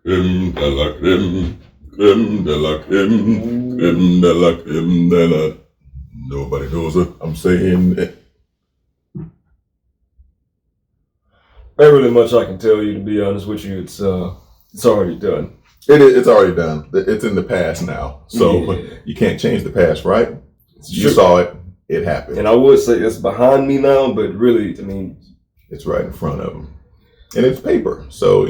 Creme de la creme, creme de la creme, creme de la creme de la. Nobody knows what I'm saying. Ain't really much I can tell you, to be honest with you. It's already done. It's already done. It's in the past now. So you can't change the past, right? You saw it. It happened. And I would say it's behind me now, but really, I mean, it's right in front of him. And it's paper. So,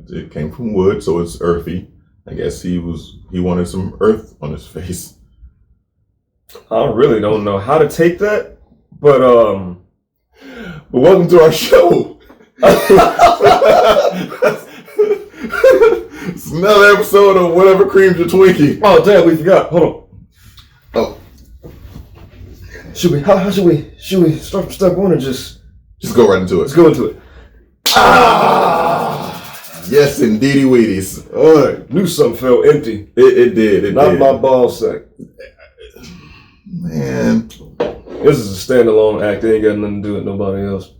it came from wood, so it's earthy. I guess he wanted some earth on his face. I really don't know how to take that, but welcome to our show. It's another episode of Whatever Creams Your Twinkie. Oh damn, we forgot. Hold on. Oh. How should we start from step one or just go right into it? Let's go into it. Yes, indeedy Wheaties. All right, knew something felt empty. It did. Not my ball sack. Man. This is a standalone act. They ain't got nothing to do with nobody else.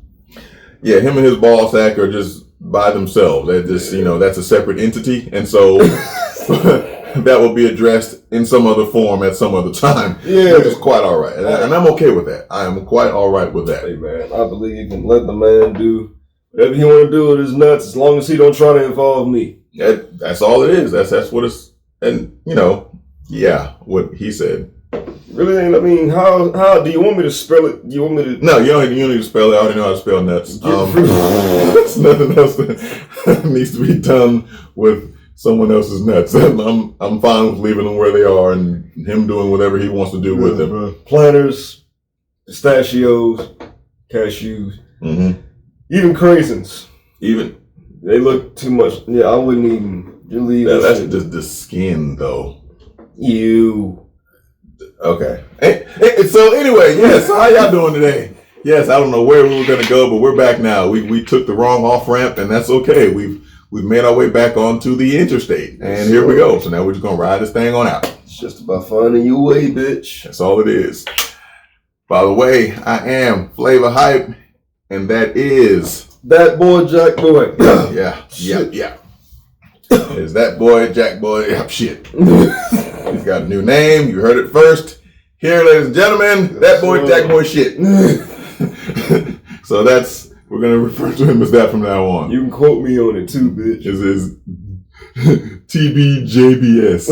Yeah, him and his ball sack are just by themselves. They're just, that's a separate entity. And so that will be addressed in some other form at some other time. Yeah. Which is quite all right. And I'm okay with that. I am quite all right with that. Hey, man, I believe in let the man do whatever he want to do with his nuts as long as he don't try to involve me. That's all it is. That's what it's, and, what he said. Really? I mean, how do you want me to spell it? Do you want me to? No, you don't need to spell it. I already know how to spell nuts. There's nothing else that needs to be done with someone else's nuts. I'm fine with leaving them where they are and him doing whatever he wants to do with them. Planters, pistachios, cashews, even craisins. They look too much. Yeah, I wouldn't even. You leave. That's just the skin, though. You. Okay. So anyway, yes. How y'all doing today? Yes, I don't know where we were gonna go, but we're back now. We took the wrong off ramp, and that's okay. We've made our way back onto the interstate, and here we go. So now we're just gonna ride this thing on out. It's just about finding your way, bitch. That's all it is. By the way, I am Flava Hype, and that is that boy Jack Boy. Yeah. Is that boy Jack Boy? Yeah, shit. He's got a new name. You heard it first. Here, ladies and gentlemen, that boy Jack Boy shit. So we're going to refer to him as that from now on. You can quote me on it too, bitch. This is TBJBS.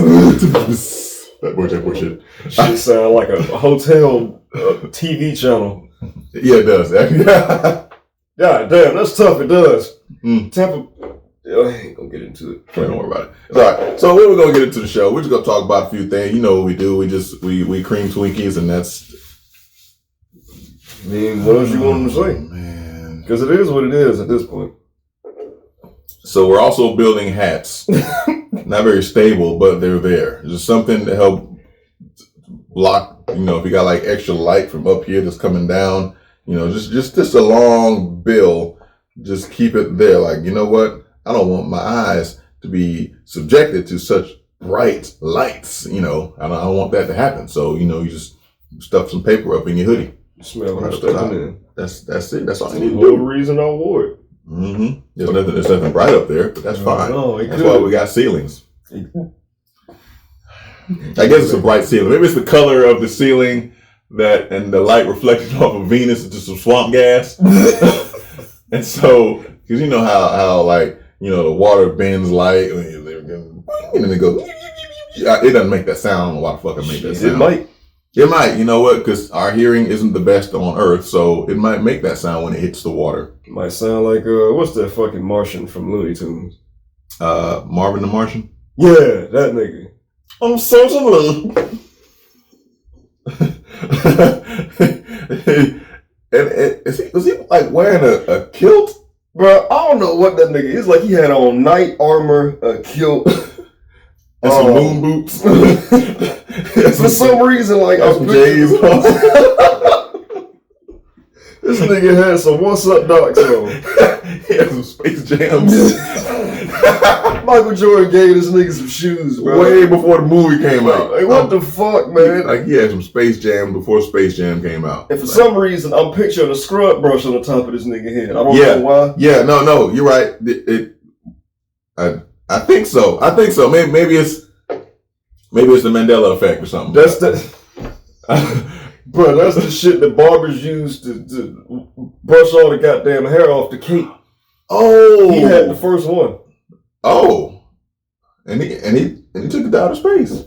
That boy Jack Boy shit. Shit sound like a hotel TV channel. Yeah, it does. God damn, that's tough. It does. Tampa. I ain't gonna get into it. Don't worry about it. It's all right. So we're gonna get into the show. We're just gonna talk about a few things. You know what we do. We cream Twinkies, and that's. I mean, what else you want them to say? Man, because it is what it is at this point. So we're also building hats. Not very stable, but they're there. Just something to help block. If you got like extra light from up here that's coming down. Just a long bill. Just keep it there. Like, you know what? I don't want my eyes to be subjected to such bright lights. I don't want that to happen. So, you just stuff some paper up in your hoodie. You smell what I'm stepping in. That's it. That's all you need to do. The whole reason I wore it. There's nothing bright up there, but that's fine. That's why we got ceilings. I guess it's a bright ceiling. Maybe it's the color of the ceiling and the light reflected off of Venus into some swamp gas. And so, because you know how the water bends light, and then it goes, it doesn't make that sound. I don't know why the fuck it made that sound. It might, you know what, because our hearing isn't the best on Earth, so it might make that sound when it hits the water. It might sound like, what's that fucking Martian from Looney Tunes? Marvin the Martian? Yeah, that nigga. I'm socially. And was he like wearing a kilt? Bro, I don't know what that nigga is. Like he had on knight armor, a kilt, and some moon boots. For some reason, like some J's. This nigga had some What's Up Docs on. He had some Space Jams. Michael Jordan gave this nigga some shoes, bro. Way before the movie came out. Like, what the fuck, man? Like, he had some Space Jam before Space Jam came out. And for some reason, I'm picturing a scrub brush on the top of this nigga head. I don't know why. Yeah, no, you're right. I I think so. Maybe it's the Mandela effect or something. That's bro. That's the shit that barbers use to brush all the goddamn hair off the cape. Oh, he had the first one. Oh, and he took it down to space.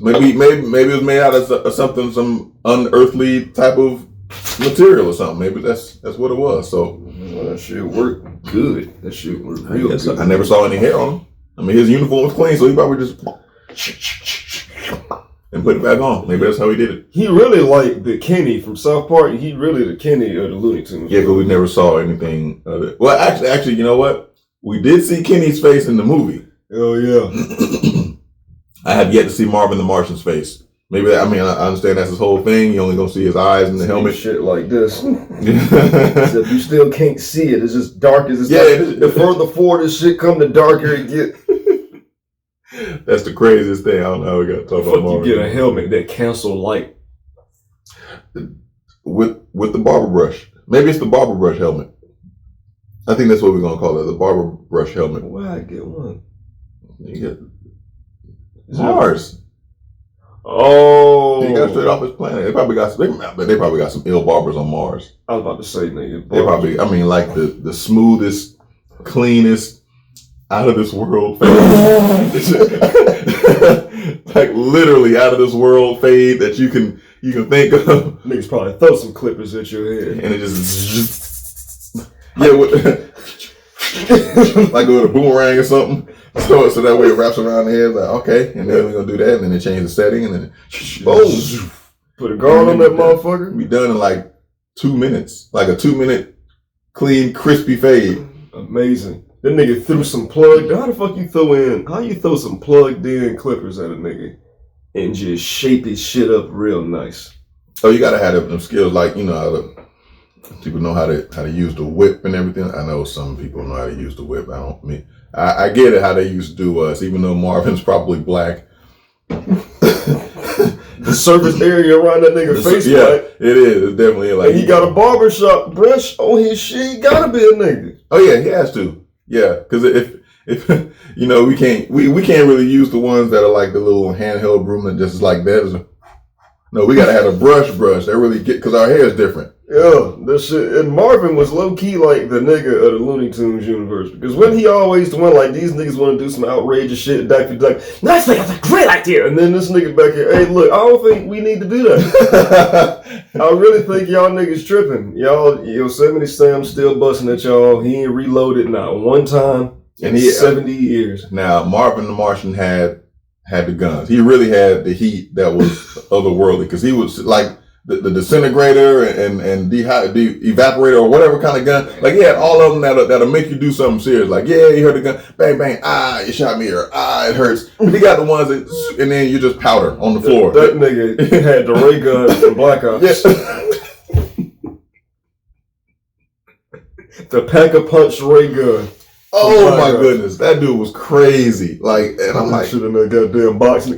Maybe it was made out of something, some unearthly type of material or something. Maybe that's what it was. So that shit worked good. That shit worked real good. I never saw any hair on him. I mean, his uniform was clean, so he probably just and put it back on. Maybe that's how he did it. He really liked the Kenny from South Park. He really the Kenny of the Looney Tunes. Yeah, but we never saw anything of it. Well, actually, you know what? We did see Kenny's face in the movie. Oh yeah. I have yet to see Marvin the Martian's face. Maybe I understand that's his whole thing. You only gonna see his eyes in the helmet. Shit like this. Except you still can't see it. It's just dark as it's the further forward this shit come, the darker it get. That's the craziest thing. I don't know how we got to talk about Marvin. You get a helmet that cancel light with the barber brush. Maybe it's the barber brush helmet. I think that's what we're gonna call it, the barber brush helmet. Why I get one? You get Mars. Oh, he got straight off his planet. They probably got some ill barbers on Mars. I was about to say, nigga. They probably, like the smoothest, cleanest, out of this world fade. Like literally out of this world fade that you can think of. Niggas probably throw some clippers at your head, and it just like with a boomerang or something. So that way it wraps around the head, like, okay, and then we're going to do that, and then they change the setting, and then boom. Put a guard on that motherfucker. Be done in like 2 minutes. Like a 2-minute, clean, crispy fade. Amazing. That nigga threw some plugged, how you throw some plugged in clippers at a nigga and just shape his shit up real nice? Oh, you got to have them skills, like, people know how to use the whip and everything. I know some people know how to use the whip. I get it how they used to do us, even though Marvin's probably black. The surface area around that nigga face, yeah, right? It is. It's definitely like. And he got a barbershop brush on his shit. He gotta be a nigga. Oh yeah, he has to. Yeah, because if we can't really use the ones that are like the little handheld broom that just is like that. No, we gotta have a brush. That really because our hair is different. Yeah, that shit. And Marvin was low key like the nigga of the Looney Tunes universe, because when he always the one like these niggas want to do some outrageous shit, Daffy Duck, that's a great idea. And then this nigga back here, hey, look, I don't think we need to do that. I really think y'all niggas tripping. Y'all, Yosemite Sam still busting at y'all. He ain't reloaded not one time in 70 years. Now Marvin the Martian had the guns. He really had the heat that was otherworldly, because he was like. The disintegrator and the evaporator or whatever kind of gun. Like he had all of them that'll make you do something serious. Like, yeah, you heard the gun, bang, bang, you shot me, or it hurts. But he got the ones that, and then you just powder on the floor. That nigga had the ray gun from Black Ops. Yeah. The Pack-a-Punch ray gun. Oh my goodness, that dude was crazy. Like, and I'm like, shit in that goddamn box.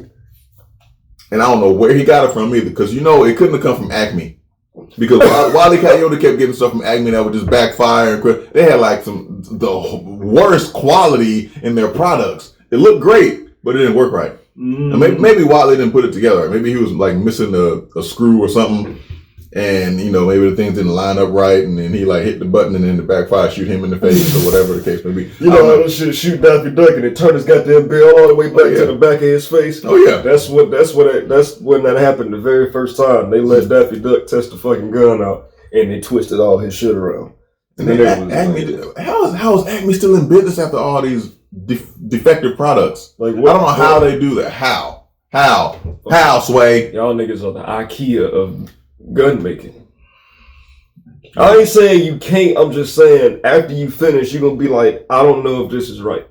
And I don't know where he got it from either, because it couldn't have come from Acme. Because Wile E. Coyote kept getting stuff from Acme that would just backfire. They had like the worst quality in their products. It looked great, but it didn't work right. And maybe Wile didn't put it together. Maybe he was like missing a screw or something. And, maybe the things didn't line up right, and then he like hit the button, and then the backfire shoot him in the face or whatever the case may be. You know how that shit shoot Daffy Duck and it turned his goddamn barrel all the way back to the back of his face? Oh yeah. That's when that happened the very first time. They let Daffy Duck test the fucking gun out, and they twisted all his shit around. And then Acme, how is Acme still in business after all these defective products? Like, I don't know how they do that. How, Sway? Y'all niggas are the IKEA of gun making. I ain't saying you can't, I'm just saying after you finish, you're gonna be like, I don't know if this is right.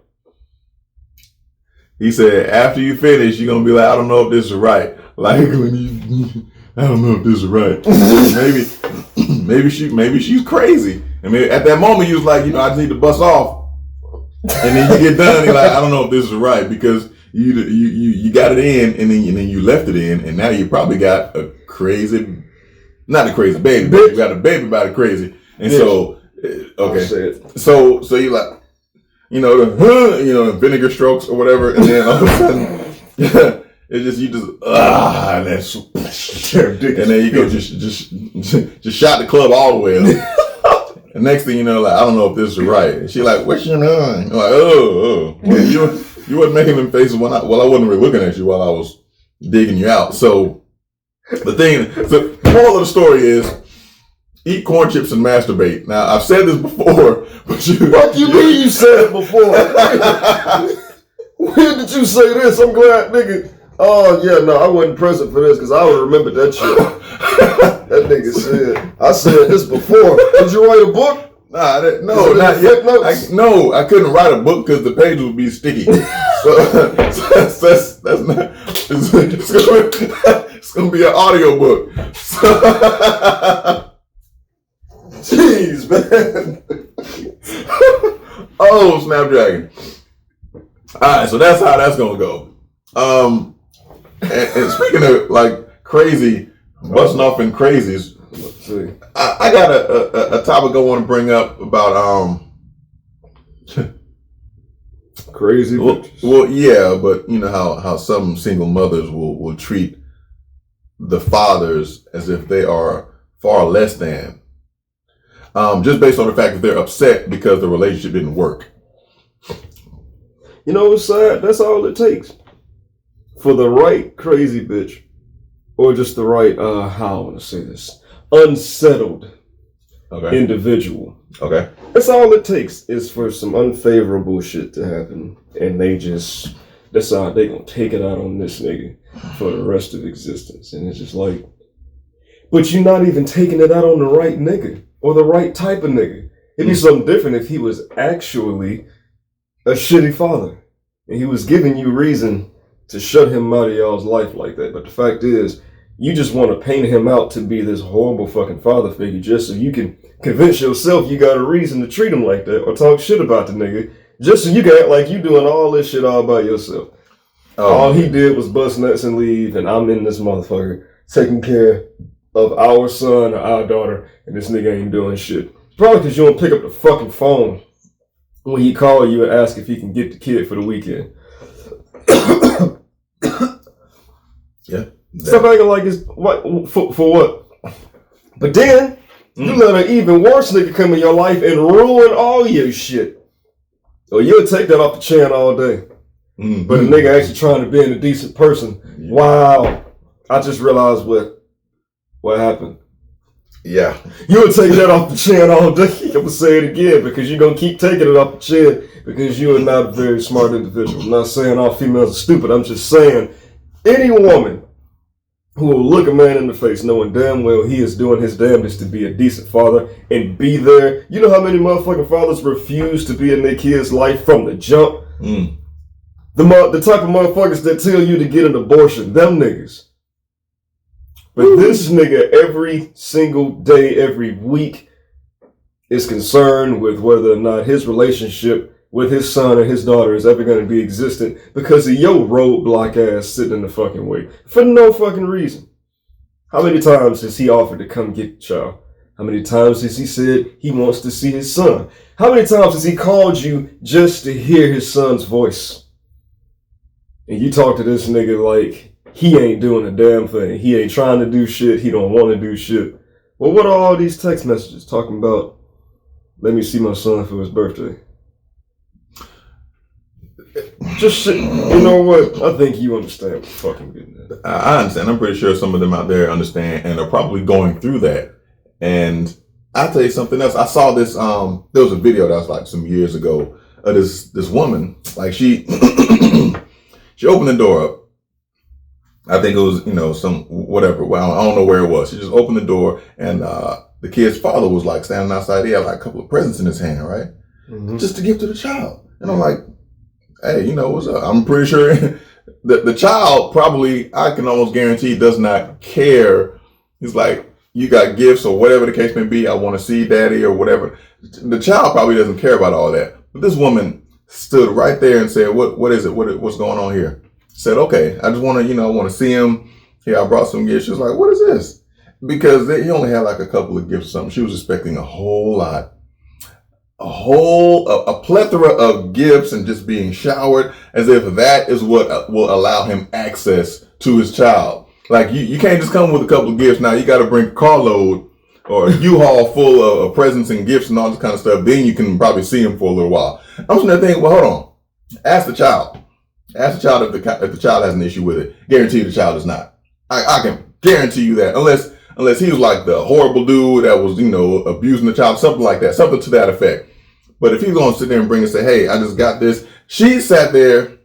He said, after you finish, you're gonna be like, I don't know if this is right. Like when I don't know if this is right. maybe she's crazy. I mean, at that moment, you was like, I just need to bust off. And then you get done, and you're like, I don't know if this is right, because you got it in, and then you left it in, and now you probably got a crazy. Not a crazy baby, but you got a baby by the crazy. And so, okay. So you like, the vinegar strokes or whatever, and then all of a sudden, and then you go just shot the club all the way up. And next thing you know, like, I don't know if this is right. And she like, what's your name? I'm like, oh. You wasn't making them faces I wasn't really looking at you while I was digging you out. So the moral of the story is, eat corn chips and masturbate. Now, I've said this before, but What you mean you said it before? When did you say this? I'm glad, nigga. Oh, yeah, no, I wasn't present for this because I would remember that shit. That nigga said, I said this before. Did you write a book? Nah, not yet. I couldn't write a book because the page would be sticky. So that's not. It's gonna be an audio book. Jeez, man. Oh, Snapdragon. All right, so that's how that's gonna go. And speaking of like crazy, busting off in crazies, let's see. I got a topic I want to bring up about crazy. Well, yeah, but you know how some single mothers will treat the fathers as if they are far less than. Just based on the fact that they're upset because the relationship didn't work. You know what's sad? That's all it takes. For the right crazy bitch, or just the right, how I want to say this, unsettled individual. Okay. That's all it takes is for some unfavorable shit to happen. And they decide they gonna take it out on this nigga for the rest of existence. And it's just like, but you're not even taking it out on the right nigga. Or the right type of nigga. It'd be something different if he was actually a shitty father. And he was giving you reason to shut him out of y'all's life like that. But the fact is, you just want to paint him out to be this horrible fucking father figure just so you can convince yourself you got a reason to treat him like that or talk shit about the nigga just so you can act like you doing all this shit all by yourself. All he did was bust nuts and leave, and I'm in this motherfucker taking care of our son or our daughter, and this nigga ain't doing shit. Probably because you don't pick up the fucking phone when he call you and ask if he can get the kid for the weekend. Yeah. Stop acting like it's what for what? But then you let an even worse nigga come in your life and ruin all your shit. Or you'll take that off the chin all day. Mm-hmm. But a nigga actually trying to be a decent person. Yeah. Wow. I just realized what happened. Yeah. You'll take that off the chin all day. I'm going to say it again because you're going to keep taking it off the chin because you are not a very smart individual. I'm not saying all females are stupid. I'm just saying any woman who will look a man in the face knowing damn well he is doing his damnedest to be a decent father and be there. You know how many motherfucking fathers refuse to be in their kid's life from the jump? Mm. The type of motherfuckers that tell you to get an abortion. Them niggas. But this nigga every single day, every week is concerned with whether or not his relationship with his son or his daughter is ever going to be existent because of your roadblock ass sitting in the fucking way. For no fucking reason. How many times has he offered to come get the child? How many times has he said he wants to see his son? How many times has he called you just to hear his son's voice? And you talk to this nigga like he ain't doing a damn thing. He ain't trying to do shit. He don't want to do shit. Well, what are all these text messages talking about? Let me see my son for his birthday. Just shit. You know what? I think you understand what fucking getting at. I understand. I'm pretty sure some of them out there understand and are probably going through that. And I'll tell you something else. I saw this, there was a video that was like some years ago of this woman. Like she opened the door up. I think it was, some, whatever. Well, I don't know where it was. She just opened the door and, the kid's father was like standing outside. He had like a couple of presents in his hand, right? Mm-hmm. Just to give to the child. And I'm like, hey, what's up? I'm pretty sure the child probably, I can almost guarantee, does not care. He's like, you got gifts or whatever the case may be. I want to see daddy or whatever. The child probably doesn't care about all that. But this woman stood right there and said, what is it? What's going on here? Said, okay, I just want to, I want to see him. Here, I brought some gifts. She was like, what is this? Because he only had like a couple of gifts or something. She was expecting a whole lot. a plethora of gifts and just being showered as if that is what will allow him access to his child. Like you can't just come with a couple of gifts. Now you got to bring a carload or a U-Haul full of presents and gifts and all this kind of stuff. Then you can probably see him for a little while. I'm just thinking, well, hold on. Ask the child. Ask the child if the child has an issue with it. Guarantee the child is not. I can guarantee you that. Unless he was like the horrible dude that was, abusing the child, something like that, something to that effect. But if he's going to sit there and bring and say, hey, I just got this. She sat there,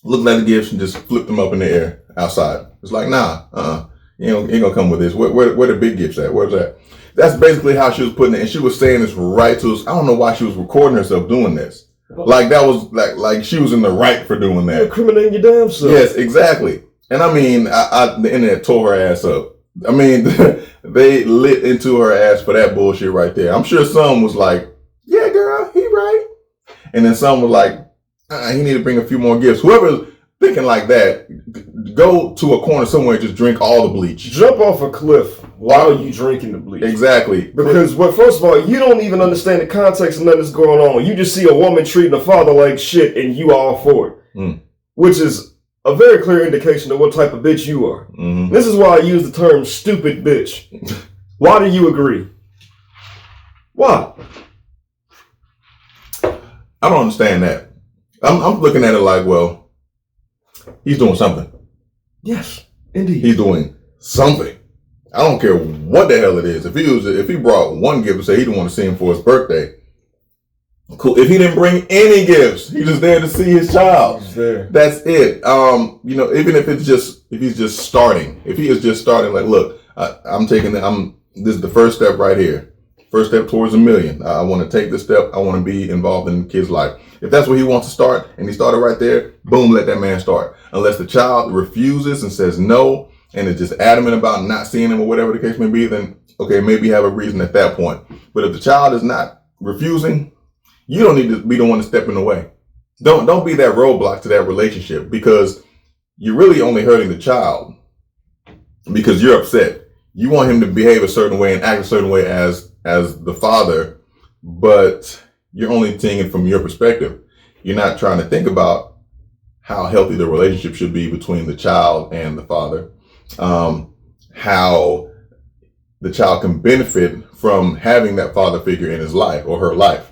looked at the gifts and just flipped them up in the air outside. It's like, nah, you ain't going to come with this. Where the big gifts at? Where's that? That's basically how she was putting it. And she was saying this right to us. I don't know why she was recording herself doing this. Like that was like she was in the right for doing that. You're incriminating your damn self. Yes, exactly. And I mean, the internet tore her ass up. I mean, they lit into her ass for that bullshit right there. I'm sure some was like, yeah, girl, he right. And then some was like, he need to bring a few more gifts. Whoever's thinking like that, go to a corner somewhere and just drink all the bleach. Jump off a cliff while you drinking the bleach. Exactly. Because, first of all, you don't even understand the context of nothing that's going on. You just see a woman treating a father like shit and you all for it. Which is a very clear indication of what type of bitch you are. Mm-hmm. This is why I use the term stupid bitch. Why do you agree? Why? I don't understand that. I'm looking at it like, well, he's doing something. Yes, indeed. He's doing something. I don't care what the hell it is. If he brought one gift and said he didn't want to see him for his birthday, cool. If he didn't bring any gifts, he's just there to see his child. He's there. That's it. Even if he's just starting, if he is just starting, like, look, this is the first step right here. First step towards $1 million. I want to take this step. I want to be involved in the kid's life. If that's what he wants to start and he started right there, boom, let that man start. Unless the child refuses and says no and is just adamant about not seeing him or whatever the case may be, then okay, maybe have a reason at that point. But if the child is not refusing, you don't need to be the one to step in the way. Don't be that roadblock to that relationship, because you're really only hurting the child because you're upset. You want him to behave a certain way and act a certain way as the father, but you're only seeing it from your perspective. You're not trying to think about how healthy the relationship should be between the child and the father, how the child can benefit from having that father figure in his life or her life,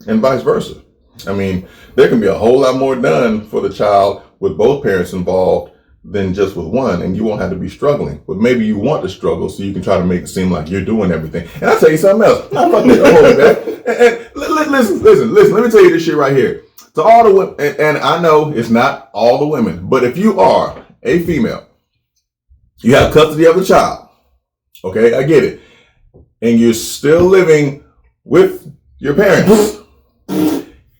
and vice versa. I mean, there can be a whole lot more done for the child with both parents involved than just with one, and you won't have to be struggling. But maybe you want to struggle so you can try to make it seem like you're doing everything. And I'll tell you something else. Listen, let me tell you this shit right here. To all the women, and I know it's not all the women, but if you are a female, you have custody of the child, okay, I get it, and you're still living with your parents,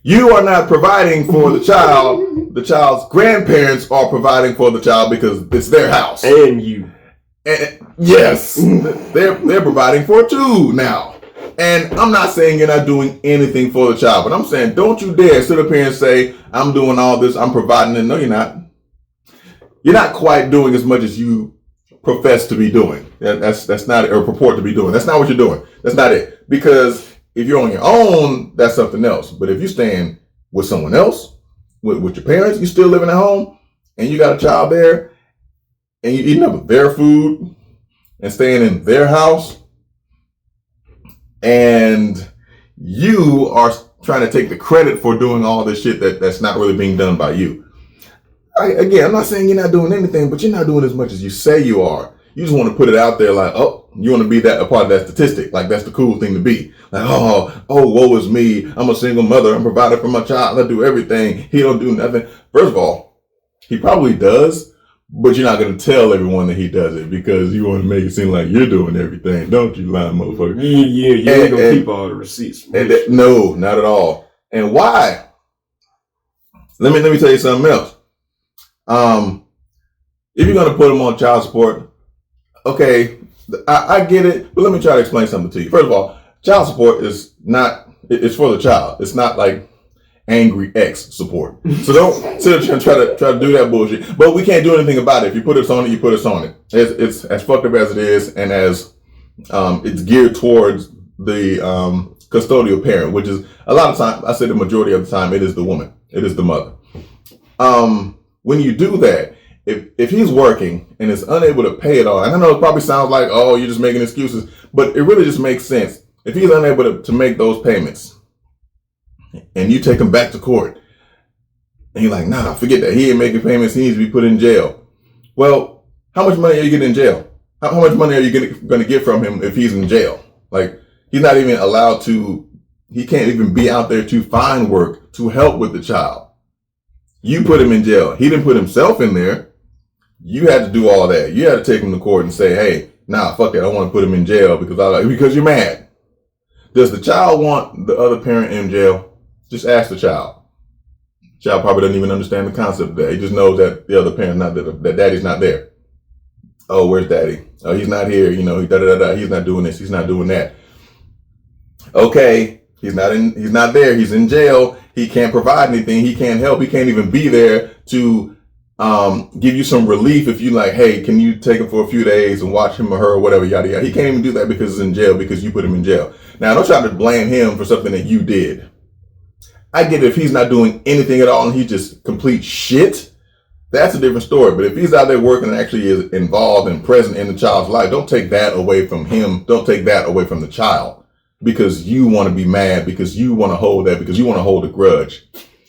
you are not providing for the child. The child's grandparents are providing for the child because it's their house. And you. And yes, they're providing for it too now. And I'm not saying you're not doing anything for the child, but I'm saying don't you dare sit up here and say, I'm doing all this, I'm providing it. No, you're not. You're not quite doing as much as you profess to be doing. That's not, or purport to be doing. That's not what you're doing. That's not it. Because if you're on your own, that's something else. But if you're staying with someone else, with your parents, you still living at home, and you got a child there, and you eating up their food and staying in their house, and you are trying to take the credit for doing all this shit that's not really being done by you. Again, I'm not saying you're not doing anything, but you're not doing as much as you say you are. You just want to put it out there like, oh, you want to be a part of that statistic. Like, that's the cool thing to be. Like, oh, woe is me. I'm a single mother. I'm providing for my child. I do everything. He don't do nothing. First of all, he probably does, but you're not going to tell everyone that he does it because you want to make it seem like you're doing everything. Don't you, lying motherfucker? Yeah, you ain't going to keep all the receipts. No, not at all. And why? Let me tell you something else. If you're going to put him on child support, okay, I get it, but let me try to explain something to you. First of all, child support is not, it's for the child. It's not like angry ex support. So don't sit there and try to do that bullshit. But we can't do anything about it. If you put us on it, you put us on it. It's as fucked up as it is, and as it's geared towards the custodial parent, which is a lot of time, I say the majority of the time, it is the woman. It is the mother. When you do that, if he's working and is unable to pay it all, and I know it probably sounds like, oh, you're just making excuses, but it really just makes sense. If he's unable to make those payments and you take him back to court and you're like, nah, forget that. He ain't making payments. He needs to be put in jail. Well, how much money are you getting in jail? How much money are you going to get from him if he's in jail? Like, he's not even allowed to, he can't even be out there to find work to help with the child. You put him in jail. He didn't put himself in there. You had to do all that. You had to take him to court and say, hey, nah, fuck it. I want to put him in jail because you're mad. Does the child want the other parent in jail? Just ask the child. The child probably doesn't even understand the concept of that. He just knows that the other parent's not there, that daddy's not there. Oh, where's daddy? Oh, he's not here. You know, he's not doing this. He's not doing that. Okay. He's not there. He's in jail. He can't provide anything. He can't help. He can't even be there to give you some relief if you like, hey, can you take him for a few days and watch him or her or whatever, yada, yada. He can't even do that because he's in jail because you put him in jail. Now, don't try to blame him for something that you did. I get it if he's not doing anything at all and he's just complete shit. That's a different story. But if he's out there working and actually is involved and present in the child's life, don't take that away from him. Don't take that away from the child because you want to be mad, because you want to hold that, because you want to hold a grudge.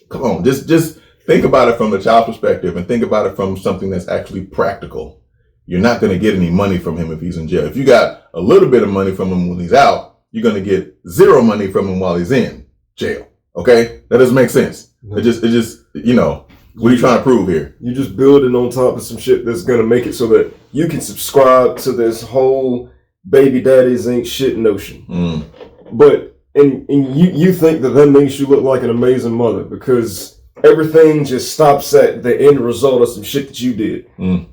Come on, just think about it from the child's perspective and think about it from something that's actually practical. You're not going to get any money from him if he's in jail. If you got a little bit of money from him when he's out, you're going to get zero money from him while he's in jail. Okay? That doesn't make sense. It just, you know, what are you trying to prove here? You're just building on top of some shit that's going to make it so that you can subscribe to this whole baby daddies ain't shit notion. But, and you think that makes you look like an amazing mother because everything just stops at the end result of some shit that you did.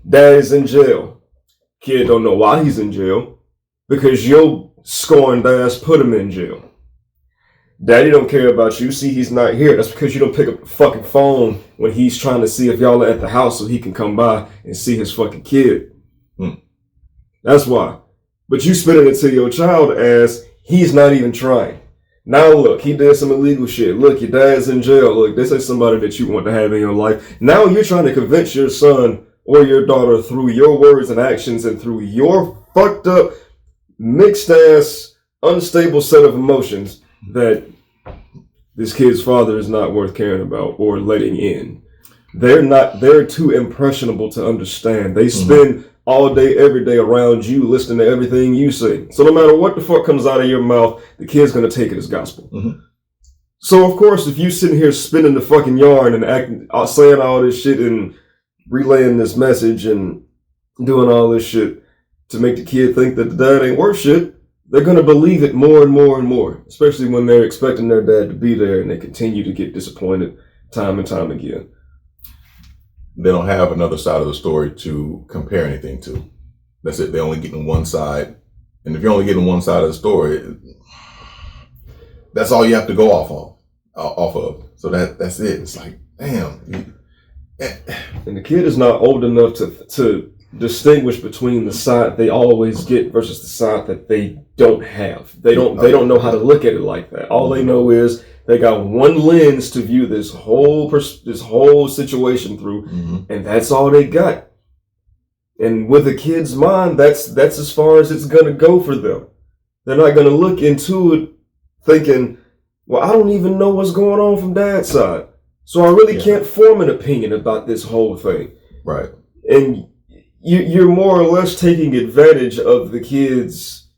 Daddy's in jail. Kid don't know why he's in jail because your scorned ass put him in jail. Daddy don't care about you. See, he's not here. That's because you don't pick up the fucking phone when he's trying to see if y'all are at the house so he can come by and see his fucking kid. That's why. But you spitting it to your child as he's not even trying. Now look, he did some illegal shit. Look, your dad's in jail. Look, this is somebody that you want to have in your life. Now you're trying to convince your son or your daughter through your words and actions and through your fucked up, mixed ass, unstable set of emotions that this kid's father is not worth caring about or letting in. They're too impressionable to understand. They spend all day, every day around you, listening to everything you say. So no matter what the fuck comes out of your mouth, the kid's gonna take it as gospel. So of course, if you sitting here spinning the fucking yarn and saying all this shit and relaying this message and doing all this shit to make the kid think that the dad ain't worth shit, they're going to believe it more and more and more, especially when they're expecting their dad to be there and they continue to get disappointed time and time again. They don't have another side of the story to compare anything to. That's it. They're only getting one side. And if you're only getting one side of the story, that's all you have to go off of. So that's it. It's like, damn. And the kid is not old enough to distinguish between the side they always get versus the side that they don't have. They don't know how to look at it like that. All they know is they got one lens to view this whole situation through, and that's all they got. And with a kid's mind, that's as far as it's gonna go for them. They're not gonna look into it thinking, well, I don't even know what's going on from dad's side, so I really can't form an opinion about this whole thing. Right. And you're more or less taking advantage of the kid's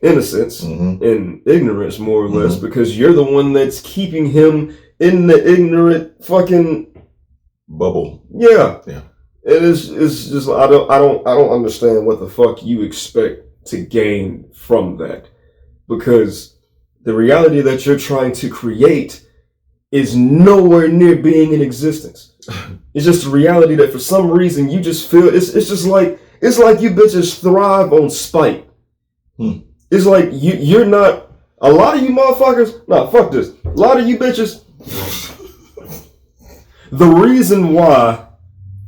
innocence and ignorance, more or less, because you're the one that's keeping him in the ignorant fucking bubble. Yeah. It's just I don't understand what the fuck you expect to gain from that, because the reality that you're trying to create is nowhere near being in existence. It's just a reality that for some reason you just feel it's like you bitches thrive on spite. It's like you're not, a lot of you motherfuckers, nah, fuck this. A lot of you bitches, the reason why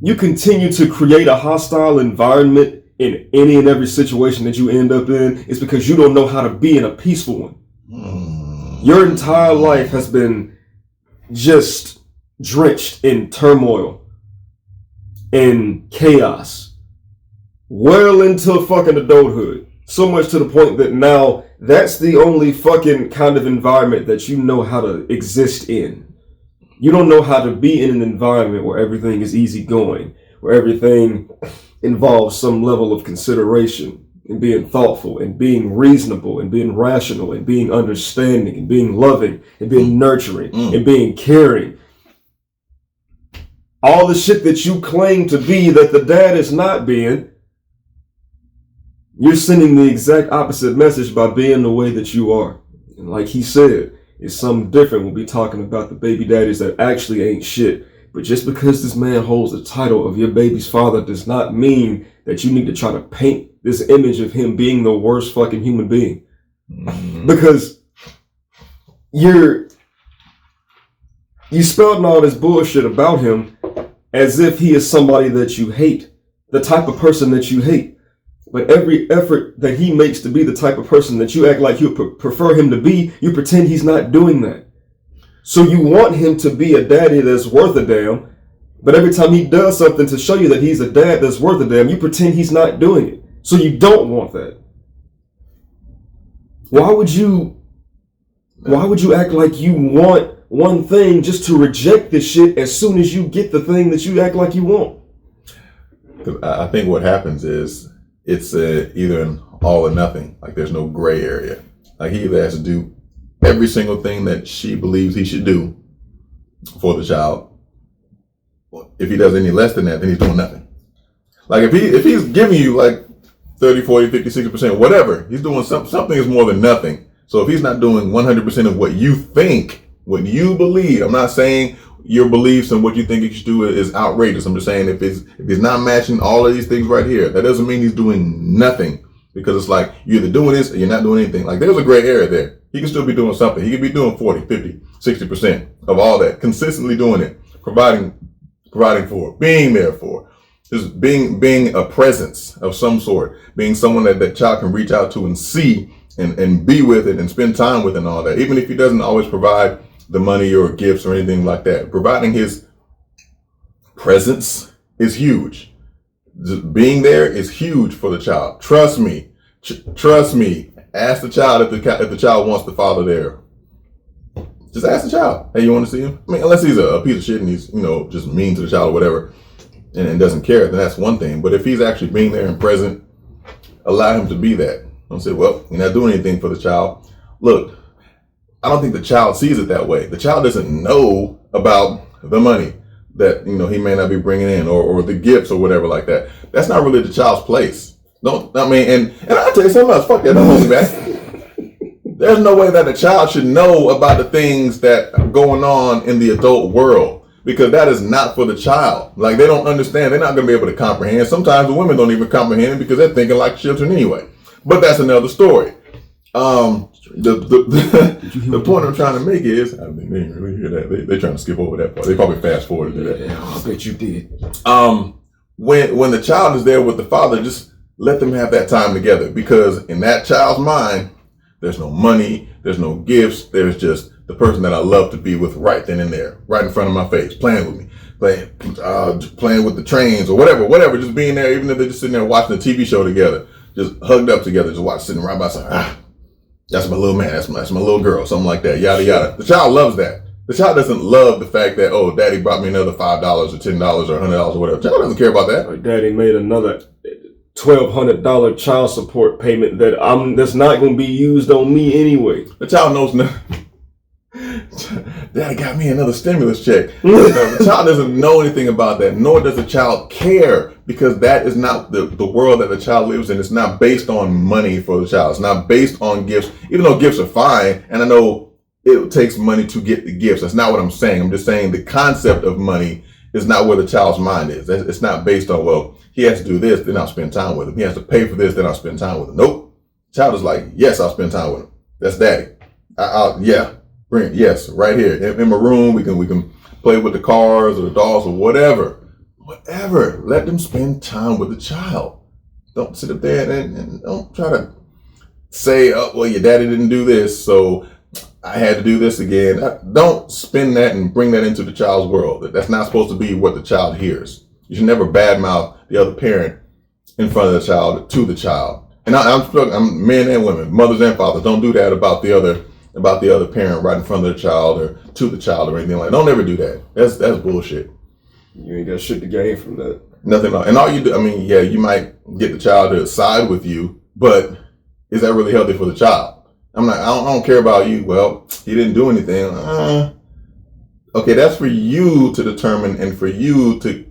you continue to create a hostile environment in any and every situation that you end up in is because you don't know how to be in a peaceful one. Your entire life has been just drenched in turmoil and chaos well into fucking adulthood. So much to the point that now that's the only fucking kind of environment that you know how to exist in. You don't know how to be in an environment where everything is easygoing, where everything involves some level of consideration and being thoughtful and being reasonable and being rational and being understanding and being loving and being nurturing and being caring. All the shit that you claim to be that the dad is not being, you're sending the exact opposite message by being the way that you are. And like he said, it's something different when we talking about the baby daddies that actually ain't shit. But just because this man holds the title of your baby's father does not mean that you need to try to paint this image of him being the worst fucking human being. Because you spouting all this bullshit about him as if he is somebody that you hate, the type of person that you hate. But every effort that he makes to be the type of person that you act like you prefer him to be, you pretend he's not doing that. So you want him to be a daddy that's worth a damn, but every time he does something to show you that he's a dad that's worth a damn, you pretend he's not doing it. So you don't want that. Why would you act like you want one thing just to reject this shit as soon as you get the thing that you act like you want? I think what happens is it's either an all or nothing. Like there's no gray area. Like he either has to do every single thing that she believes he should do for the child. If he does any less than that, then he's doing nothing. Like if he's giving you like 30, 40, 50, 60%, whatever, he's doing something is more than nothing. So if he's not doing 100% of what you think, what you believe, I'm not saying your beliefs and what you think he should do is outrageous. I'm just saying if he's not matching all of these things right here, that doesn't mean he's doing nothing, because it's like you're either doing this or you're not doing anything. Like there's a gray area there. He can still be doing something. He could be doing 40, 50, 60% of all that, consistently doing it, providing for, being there for, just being a presence of some sort, being someone that child can reach out to and see and be with it and spend time with and all that. Even if he doesn't always provide the money or gifts or anything like that, providing his presence is huge. Just being there is huge for the child. Trust me. Trust me. Ask the child if the child wants the father there. Just ask the child, hey, you want to see him? I mean, unless he's a piece of shit and he's, just mean to the child or whatever and doesn't care, then that's one thing. But if he's actually being there and present, allow him to be that. Don't say, well, you're not doing anything for the child. Look, I don't think the child sees it that way. The child doesn't know about the money that, he may not be bringing in or the gifts or whatever like that. That's not really the child's place. And I'll tell you something else. Fuck that. Don't hold me back. There's no way that a child should know about the things that are going on in the adult world, because that is not for the child. Like, they don't understand. They're not going to be able to comprehend. Sometimes the women don't even comprehend because they're thinking like children anyway. But that's another story. The point I'm trying to make is, I mean, they didn't really hear that. They're trying to skip over that part. They probably fast forwarded to that. Yeah, I bet you did. When the child is there with the father, just let them have that time together, because in that child's mind, there's no money, there's no gifts, there's just the person that I love to be with right then and there, right in front of my face, playing with me, playing with the trains or whatever, just being there, even if they're just sitting there watching a TV show together, just hugged up together, just sitting right by side. That's my little man, that's my little girl, something like that, yada yada. The child loves that. The child doesn't love the fact that, oh, daddy brought me another $5 or $10 or $100 or whatever. The child doesn't care about that. Or daddy made another $1,200 child support payment that's not going to be used on me anyway. The child knows nothing. Daddy got me another stimulus check. The child doesn't know anything about that, nor does the child care, because that is not the world that the child lives in. It's not based on money for the child. It's not based on gifts, even though gifts are fine. And I know it takes money to get the gifts. That's not what I'm saying. I'm just saying the concept of money is not where the child's mind is. It's not based on, well, he has to do this, then I'll spend time with him. He has to pay for this, then I'll spend time with him. Nope. Child is like, yes, I'll spend time with him. That's daddy. Yes, right here in my room. We can play with the cars or the dolls or whatever. Let them spend time with the child. Don't sit up there and don't try to say, oh, well, your daddy didn't do this, so I had to do this again. Don't spin that and bring that into the child's world. That's not supposed to be what the child hears. You should never badmouth the other parent in front of the child to the child. And I'm men and women, mothers and fathers. Don't do that about the other parent right in front of the child or to the child or anything like that. Don't ever do that. That's bullshit. You ain't got shit to gain from that. Nothing. And all you do, I mean, yeah, you might get the child to side with you, but is that really healthy for the child? I don't care about you. Well, he didn't do anything. Okay, that's for you to determine and for you to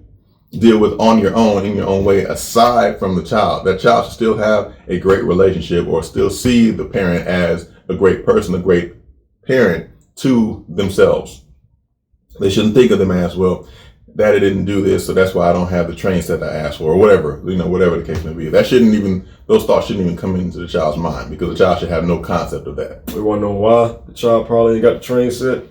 deal with on your own, in your own way, aside from the child. That child should still have a great relationship or still see the parent as a great person, a great parent to themselves. They shouldn't think of them as, well, Daddy didn't do this, so that's why I don't have the train set I asked for, or whatever, whatever the case may be. Those thoughts shouldn't even come into the child's mind, because the child should have no concept of that. We want to know why the child probably ain't got the train set?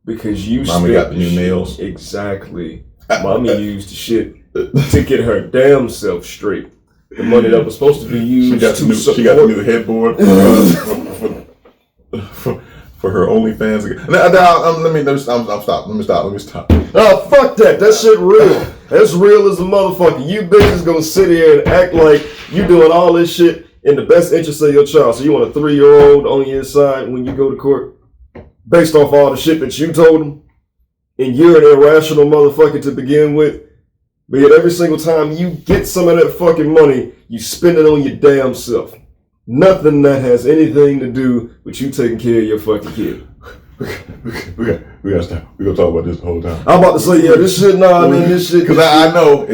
Because Mommy got the new nails. Exactly. Mommy used the shit to get her damn self straight. The money that was supposed to be used she got the new headboard for her OnlyFans. Let me stop. Oh, fuck that. That shit real. That's real as a motherfucker. You bitches gonna sit here and act like you doing all this shit in the best interest of your child. So you want a 3-year-old on your side when you go to court based off all the shit that you told him? And you're an irrational motherfucker to begin with. But yet every single time you get some of that fucking money, you spend it on your damn self. Nothing that has anything to do with you taking care of your fucking kid. We gotta stop. We're gonna talk about this the whole time. I'm about to say, this shit. Because I know,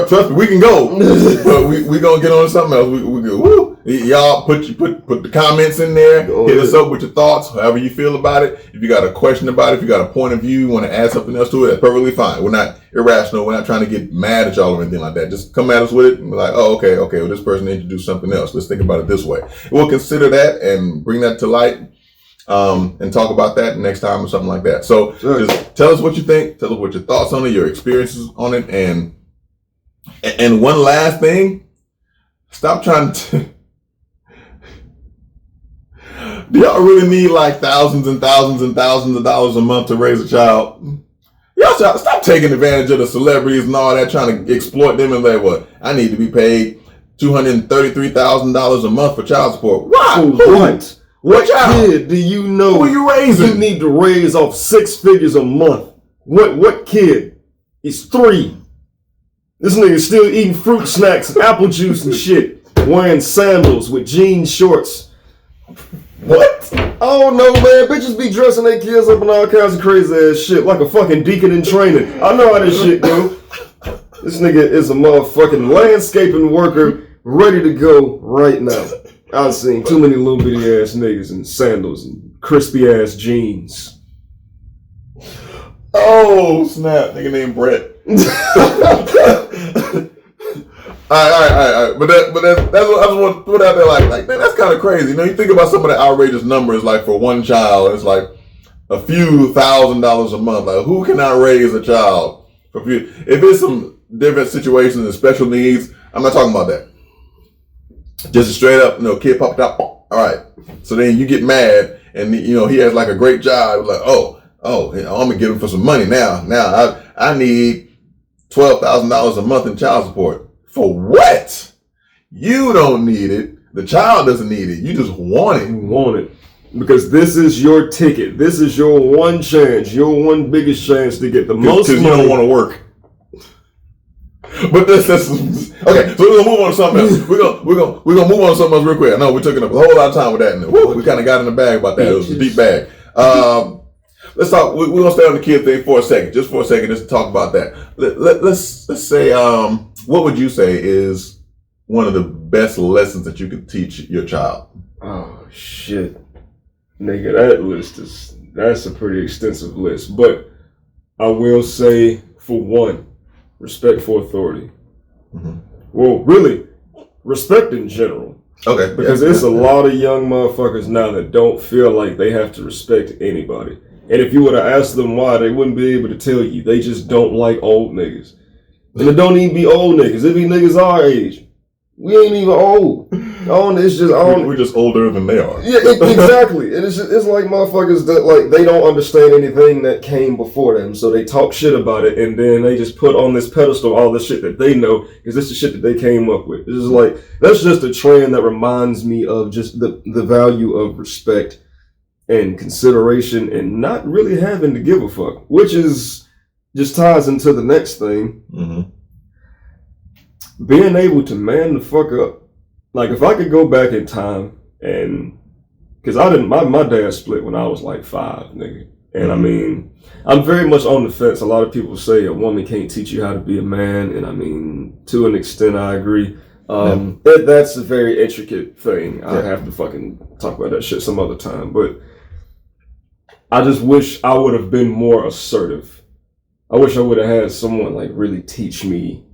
trust me, we can go, but we gonna get on something else. We go, woo. Y'all put the comments in there. Hit us up with your thoughts, however you feel about it. If you got a question about it, if you got a point of view, you want to add something else to it, that's perfectly fine. We're not irrational. We're not trying to get mad at y'all or anything like that. Just come at us with it and be like, oh, okay, well, this person needs to do something else. Let's think about it this way. We'll consider that and bring that to light. And talk about that next time or something like that. So just tell us what you think. Tell us what your thoughts on it, your experiences on it, and one last thing. Stop trying to. Do y'all really need like thousands and thousands and thousands of dollars a month to raise a child? Y'all stop taking advantage of the celebrities and all that, trying to exploit them and like, what? I need to be paid $233,000 a month for child support. Why? What? What kid do you know? Who are you raising? You need to raise off 6 figures a month. What kid? He's 3. This nigga's still eating fruit snacks and apple juice and shit. Wearing sandals with jean shorts. What? Oh no, man. Bitches be dressing their kids up in all kinds of crazy ass shit like a fucking deacon in training. I know how this shit go. This nigga is a motherfucking landscaping worker ready to go right now. I've seen too many little bitty ass niggas in sandals and crispy ass jeans. Oh snap! Nigga named Brett. All right. But that's what I just want to put out there. Like man, that's kind of crazy. You think about some of the outrageous numbers. Like for one child, it's like a few $1,000s a month. Like who can I raise a child for few? If it's some different situations and special needs, I'm not talking about that. Just a straight up, kid popped up. All right. So then you get mad and, he has like a great job. Like, I'm going to get him for some money now. Now I need $12,000 a month in child support. For what? You don't need it. The child doesn't need it. You just want it. You want it. Because this is your ticket. This is your one chance, your one biggest chance to get the most money. Because you don't want to work. But that's okay. So we're gonna move on to something else. We're gonna move on to something else real quick. I know we're taking up a whole lot of time with that. And we kind of got in the bag about that. It was a deep bag. Let's talk. We're gonna stay on the kid thing for a second, just to talk about that. Let's say, what would you say is one of the best lessons that you could teach your child? Oh shit, nigga, that's a pretty extensive list. But I will say, for one, respect for authority. Mm-hmm. Well, really, respect in general. Okay. Because there's a lot of young motherfuckers now that don't feel like they have to respect anybody. And if you were to ask them why, they wouldn't be able to tell you. They just don't like old niggas. And it don't even be old niggas. It be niggas our age. We ain't even old. It's just we're just older than they are. Yeah, exactly. And it's like motherfuckers that like they don't understand anything that came before them, so they talk shit about it, and then they just put on this pedestal all the shit that they know because it's the shit that they came up with. It's just like that's just a trend that reminds me of just the value of respect and consideration and not really having to give a fuck, which is just ties into the next thing. Mm-hmm. Being able to man the fuck up. Like if I could go back in time and because my dad split when I was like 5, nigga. And I mean, I'm very much on the fence. A lot of people say a woman can't teach you how to be a man. And I mean, to an extent, I agree. That's a very intricate thing. I have to fucking talk about that shit some other time. But I just wish I would have been more assertive. I wish I would have had someone like really teach me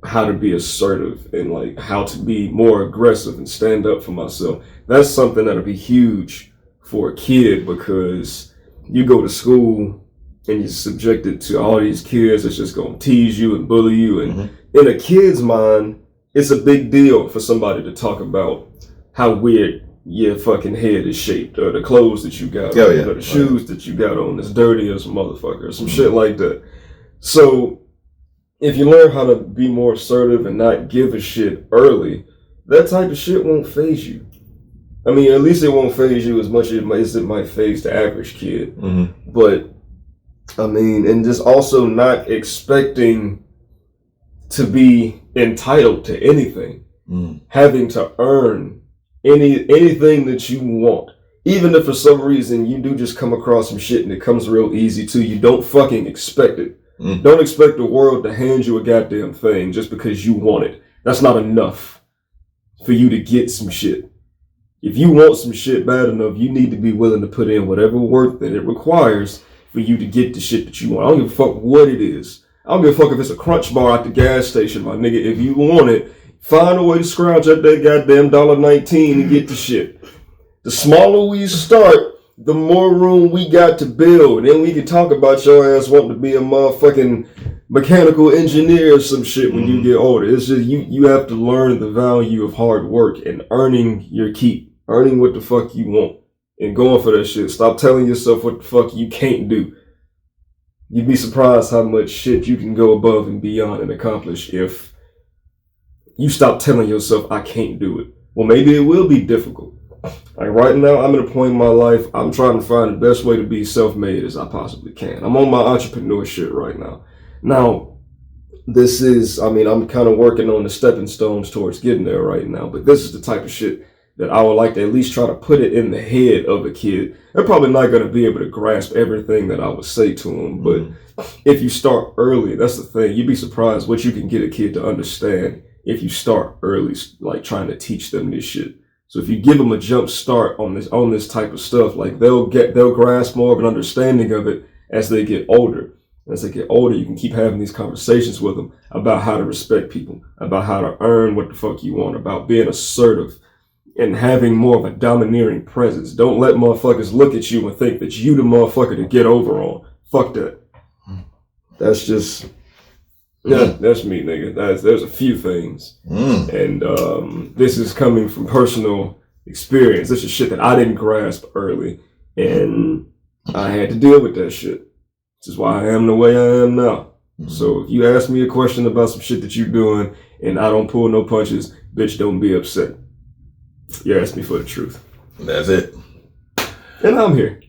how to be assertive and like how to be more aggressive and stand up for myself. That's something that'll be huge for a kid because you go to school and you're subjected to all these kids that's just gonna tease you and bully you. And in a kid's mind, it's a big deal for somebody to talk about how weird your fucking head is shaped or the clothes that you got on, or the shoes that you got on is dirty as a motherfucker or some shit like that. So if you learn how to be more assertive and not give a shit early, that type of shit won't faze you. I mean, at least it won't faze you as much as it might faze the average kid. But, I mean, and just also not expecting to be entitled to anything. Having to earn anything that you want. Even if for some reason you do just come across some shit and it comes real easy to you, don't fucking expect it. Don't expect the world to hand you a goddamn thing just because you want it. That's not enough for you to get some shit. If you want some shit bad enough, you need to be willing to put in whatever work that it requires for you to get the shit that you want. I don't give a fuck what it is. I don't give a fuck if it's a Crunch Bar at the gas station, my nigga. If you want it, find a way to scrounge up that goddamn $1.19 and get the shit. The smaller we start, the more room we got to build. Then we can talk about your ass wanting to be a motherfucking mechanical engineer or some shit when you get older. It's just you have to learn the value of hard work and earning your keep. Earning what the fuck you want. And going for that shit. Stop telling yourself what the fuck you can't do. You'd be surprised how much shit you can go above and beyond and accomplish if you stop telling yourself, I can't do it. Well, maybe it will be difficult. Like right now, I'm at a point in my life, I'm trying to find the best way to be self-made as I possibly can. I'm on my entrepreneur shit right now. Now, I'm kind of working on the stepping stones towards getting there right now, but this is the type of shit that I would like to at least try to put it in the head of a kid. They're probably not going to be able to grasp everything that I would say to them, but if you start early, that's the thing. You'd be surprised what you can get a kid to understand if you start early, like trying to teach them this shit. So if you give them a jump start on this type of stuff, like they'll grasp more of an understanding of it as they get older. As they get older, you can keep having these conversations with them about how to respect people, about how to earn what the fuck you want, about being assertive and having more of a domineering presence. Don't let motherfuckers look at you and think that you the motherfucker to get over on. Fuck that. That's just, that's me, nigga. There's a few things. And this is coming from personal experience. This is shit that I didn't grasp early. And I had to deal with that shit. This is why I am the way I am now. So if you ask me a question about some shit that you're doing and I don't pull no punches, bitch, don't be upset. You asked me for the truth. That's it. And I'm here.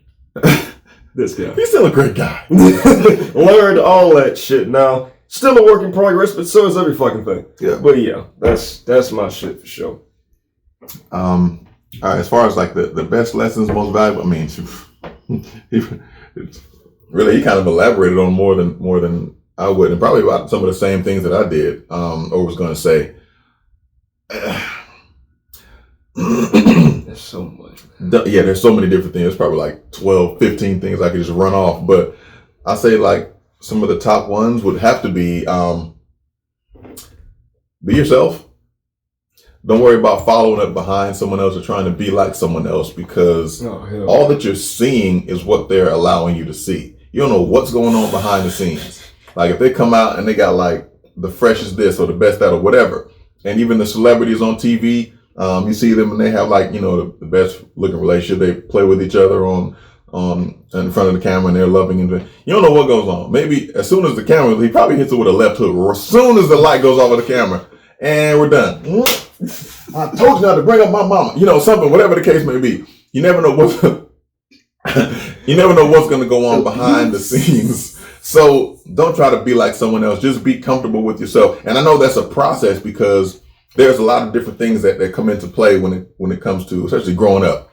This guy. He's still a great guy. Learned all that shit now. Still a work in progress, but so is every fucking thing. Yeah. But yeah, that's my shit for sure. All right, as far as like the best lessons, most valuable, I mean, he kind of elaborated on more than I would, and probably about some of the same things that I did, or was going to say. There's so much. Yeah, there's so many different things. There's probably like 12, 15 things I could just run off. But I say like some of the top ones would have to be yourself. Don't worry about following up behind someone else or trying to be like someone else, because all that you're seeing is what they're allowing you to see. You don't know what's going on behind the scenes. Like if they come out and they got like the freshest this or the best that or whatever, and even the celebrities on TV, you see them and they have like, you know, the best looking relationship. They play with each other on in front of the camera and they're loving and you don't know what goes on. Maybe as soon as the camera, he probably hits it with a left hook, or as soon as the light goes off of the camera, and we're done. I told you not to bring up my mama. You know, something, whatever the case may be. You never know what's going to go on behind the scenes. So don't try to be like someone else. Just be comfortable with yourself. And I know that's a process because there's a lot of different things that come into play when it comes to, especially growing up.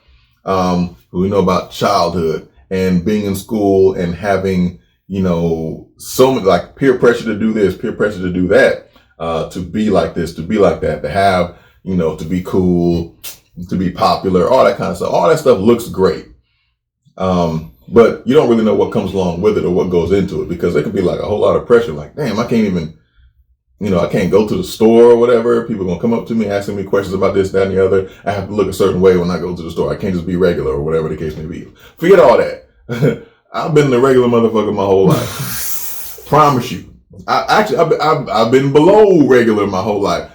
We know about childhood and being in school and having, you know, so many like peer pressure to do this, peer pressure to do that, to be like this, to be like that, to have, you know, to be cool, to be popular, all that kind of stuff. All that stuff looks great. But you don't really know what comes along with it or what goes into it, because it could be like a whole lot of pressure. Like, damn, I can't even, you know, I can't go to the store or whatever. People are going to come up to me, asking me questions about this, that, and the other. I have to look a certain way when I go to the store. I can't just be regular or whatever the case may be. Forget all that. I've been the regular motherfucker my whole life. Promise you. I've been below regular my whole life.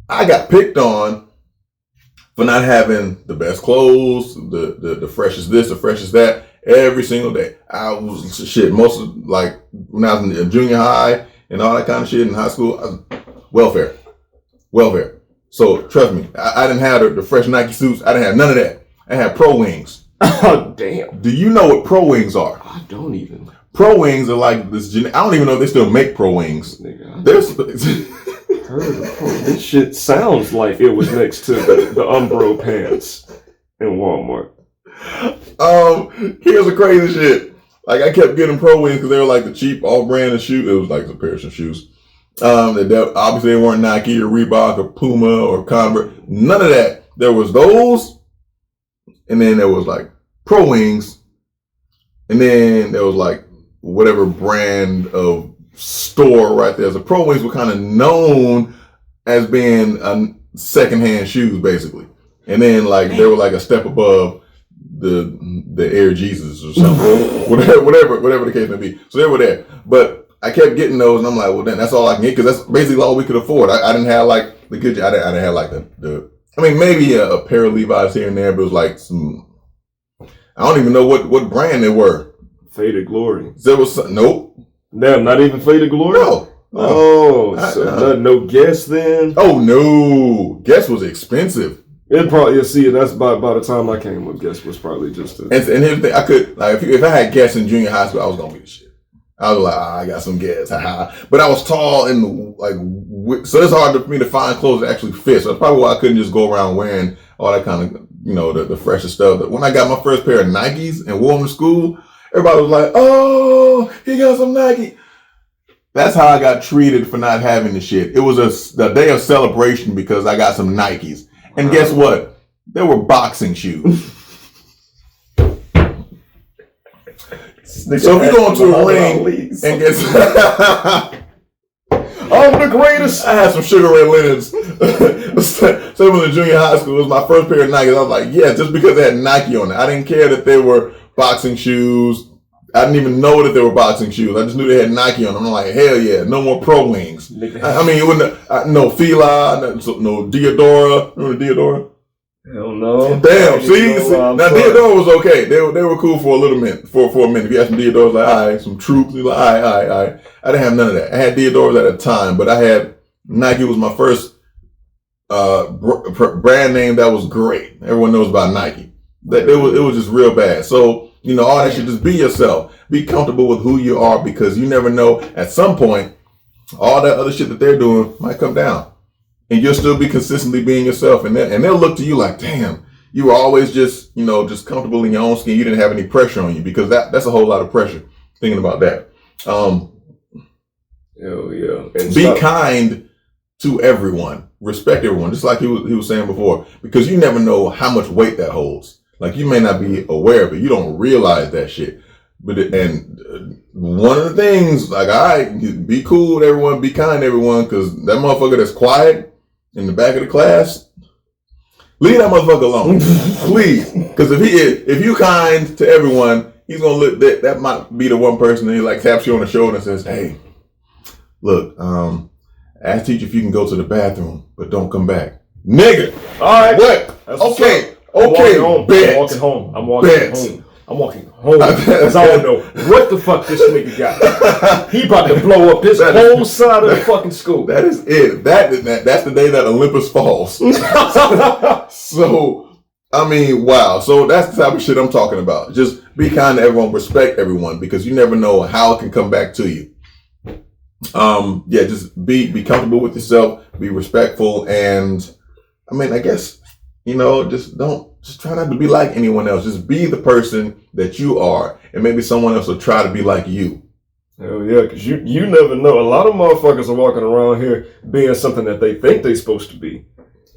I got picked on for not having the best clothes, the freshest this, the freshest that, every single day. I was most of, like, when I was in junior high and all that kind of shit in high school, welfare. So trust me, I didn't have the fresh Nike suits. I didn't have none of that. I had Pro Wings. Oh, damn. Do you know what Pro Wings are? I don't even. Pro Wings are like this. I don't even know if they still make Pro Wings. Heard of Pro. This shit sounds like it was next to the Umbro pants in Walmart. Here's the crazy shit. Like, I kept getting Pro Wings because they were like the cheap all-brand of shoes. It was like a pair of shoes. Obviously they weren't Nike or Reebok or Puma or Converse. None of that. There was those, and then there was like Pro Wings, and then there was like whatever brand of store right there. So Pro Wings were kind of known as being secondhand shoes, basically. And then like they were like a step above the Air Jesus or something, whatever the case may be. So they were there, but I kept getting those, and I'm like, well, then that's all I can get, because that's basically all we could afford. I didn't have like the good. I didn't have like the. I mean, maybe a pair of Levi's here and there, but it was like some. I don't even know what brand they were. Faded Glory. There was nope. Damn, not even Faded Glory. No. Oh, so no Guess then. Oh no, Guess was expensive. It probably, see, that's by the time I came up, Guess was probably just a... And here's the thing, I could, like, if I had Guess in junior high school, I was gonna be the shit. I was like, I got some Guess, haha. But I was tall and like, so it's hard for me to find clothes that actually fit. So that's probably why I couldn't just go around wearing all that kind of, you know, the freshest stuff. But when I got my first pair of Nikes and wore them to school, everybody was like, oh, he got some Nike. That's how I got treated for not having the shit. It was a day of celebration because I got some Nikes. And guess what? They were boxing shoes. So if you go into a ring and get I'm the greatest. I had some Sugar Ray Leonards. So it was in junior high school. It was my first pair of Nikes. I was like, yeah, just because they had Nike on it. I didn't care that they were boxing shoes. I didn't even know that they were boxing shoes. I just knew they had Nike on them. I'm like, hell yeah, no more Pro Wings. I mean, it wouldn't, no Fila, no Diodora. Remember Diodora? Hell no. Damn, see? Now Diodora was okay. They were cool for a little minute. For a minute. If you had some Diodoras, like, all right, some Troops, you're like, all right. I didn't have none of that. I had Diodoras at a time, but I had, Nike was my first brand name that was great. Everyone knows about Nike. It was just real bad. So, you know, all that should just be yourself. Be comfortable with who you are, because you never know, at some point, all that other shit that they're doing might come down. And you'll still be consistently being yourself. And they'll look to you like, damn, you were always just, you know, just comfortable in your own skin. You didn't have any pressure on you, because that's a whole lot of pressure thinking about that. Hell yeah. And be kind to everyone. Respect everyone, just like he was saying before, because you never know how much weight that holds. Like, you may not be aware of it. You don't realize that shit. But one of the things, like, all right, be cool with everyone, be kind to everyone, because that motherfucker that's quiet in the back of the class, leave that motherfucker alone, please. Because if you kind to everyone, he's gonna look. That might be the one person that he like taps you on the shoulder and says, "Hey, look, Ask teacher if you can go to the bathroom, but don't come back. Nigga. All right. What? That's Okay. Okay. Bet. I'm walking home. I'm walking home. Because I don't know what the fuck this nigga got. He about to blow up this whole side of the fucking school. That is it. That's the day that Olympus falls. So, I mean, wow. So that's the type of shit I'm talking about. Just be kind to everyone, respect everyone, because you never know how it can come back to you. Yeah, just be comfortable with yourself, be respectful, and I mean, I guess, just try not to be like anyone else. Just be the person that you are, and maybe someone else will try to be like you. Hell yeah, because you never know. A lot of motherfuckers are walking around here being something that they think they're supposed to be.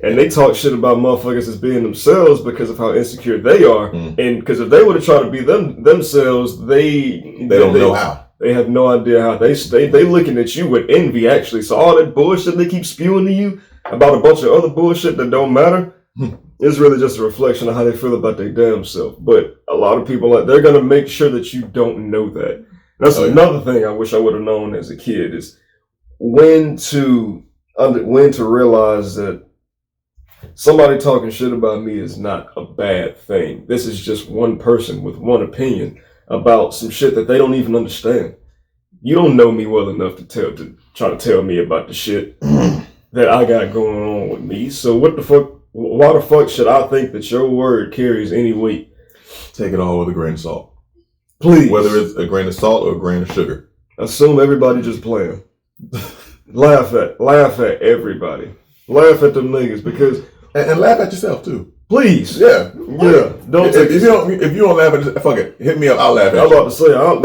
And they talk shit about motherfuckers as being themselves because of how insecure they are. And because if they would have tried to be themselves, they don't know how. They have no idea how. They looking at you with envy, actually. So all that bullshit they keep spewing to you about a bunch of other bullshit that don't matter, it's really just a reflection of how they feel about their damn self. But a lot of people, they're going to make sure that you don't know that. That's another thing I wish I would have known as a kid is when to realize that somebody talking shit about me is not a bad thing. This is just one person with one opinion about some shit that they don't even understand. You don't know me well enough to try to tell me about the shit that I got going on with me. So what the fuck? Why the fuck should I think that your word carries any weight? Take it all with a grain of salt. Please. Whether it's a grain of salt or a grain of sugar. Assume everybody just playing. Laugh at everybody. Laugh at them niggas because and laugh at yourself too. Please. Yeah. Don't if you don't laugh at yourself, fuck it. Hit me up, I'll laugh at you. I was about to say, I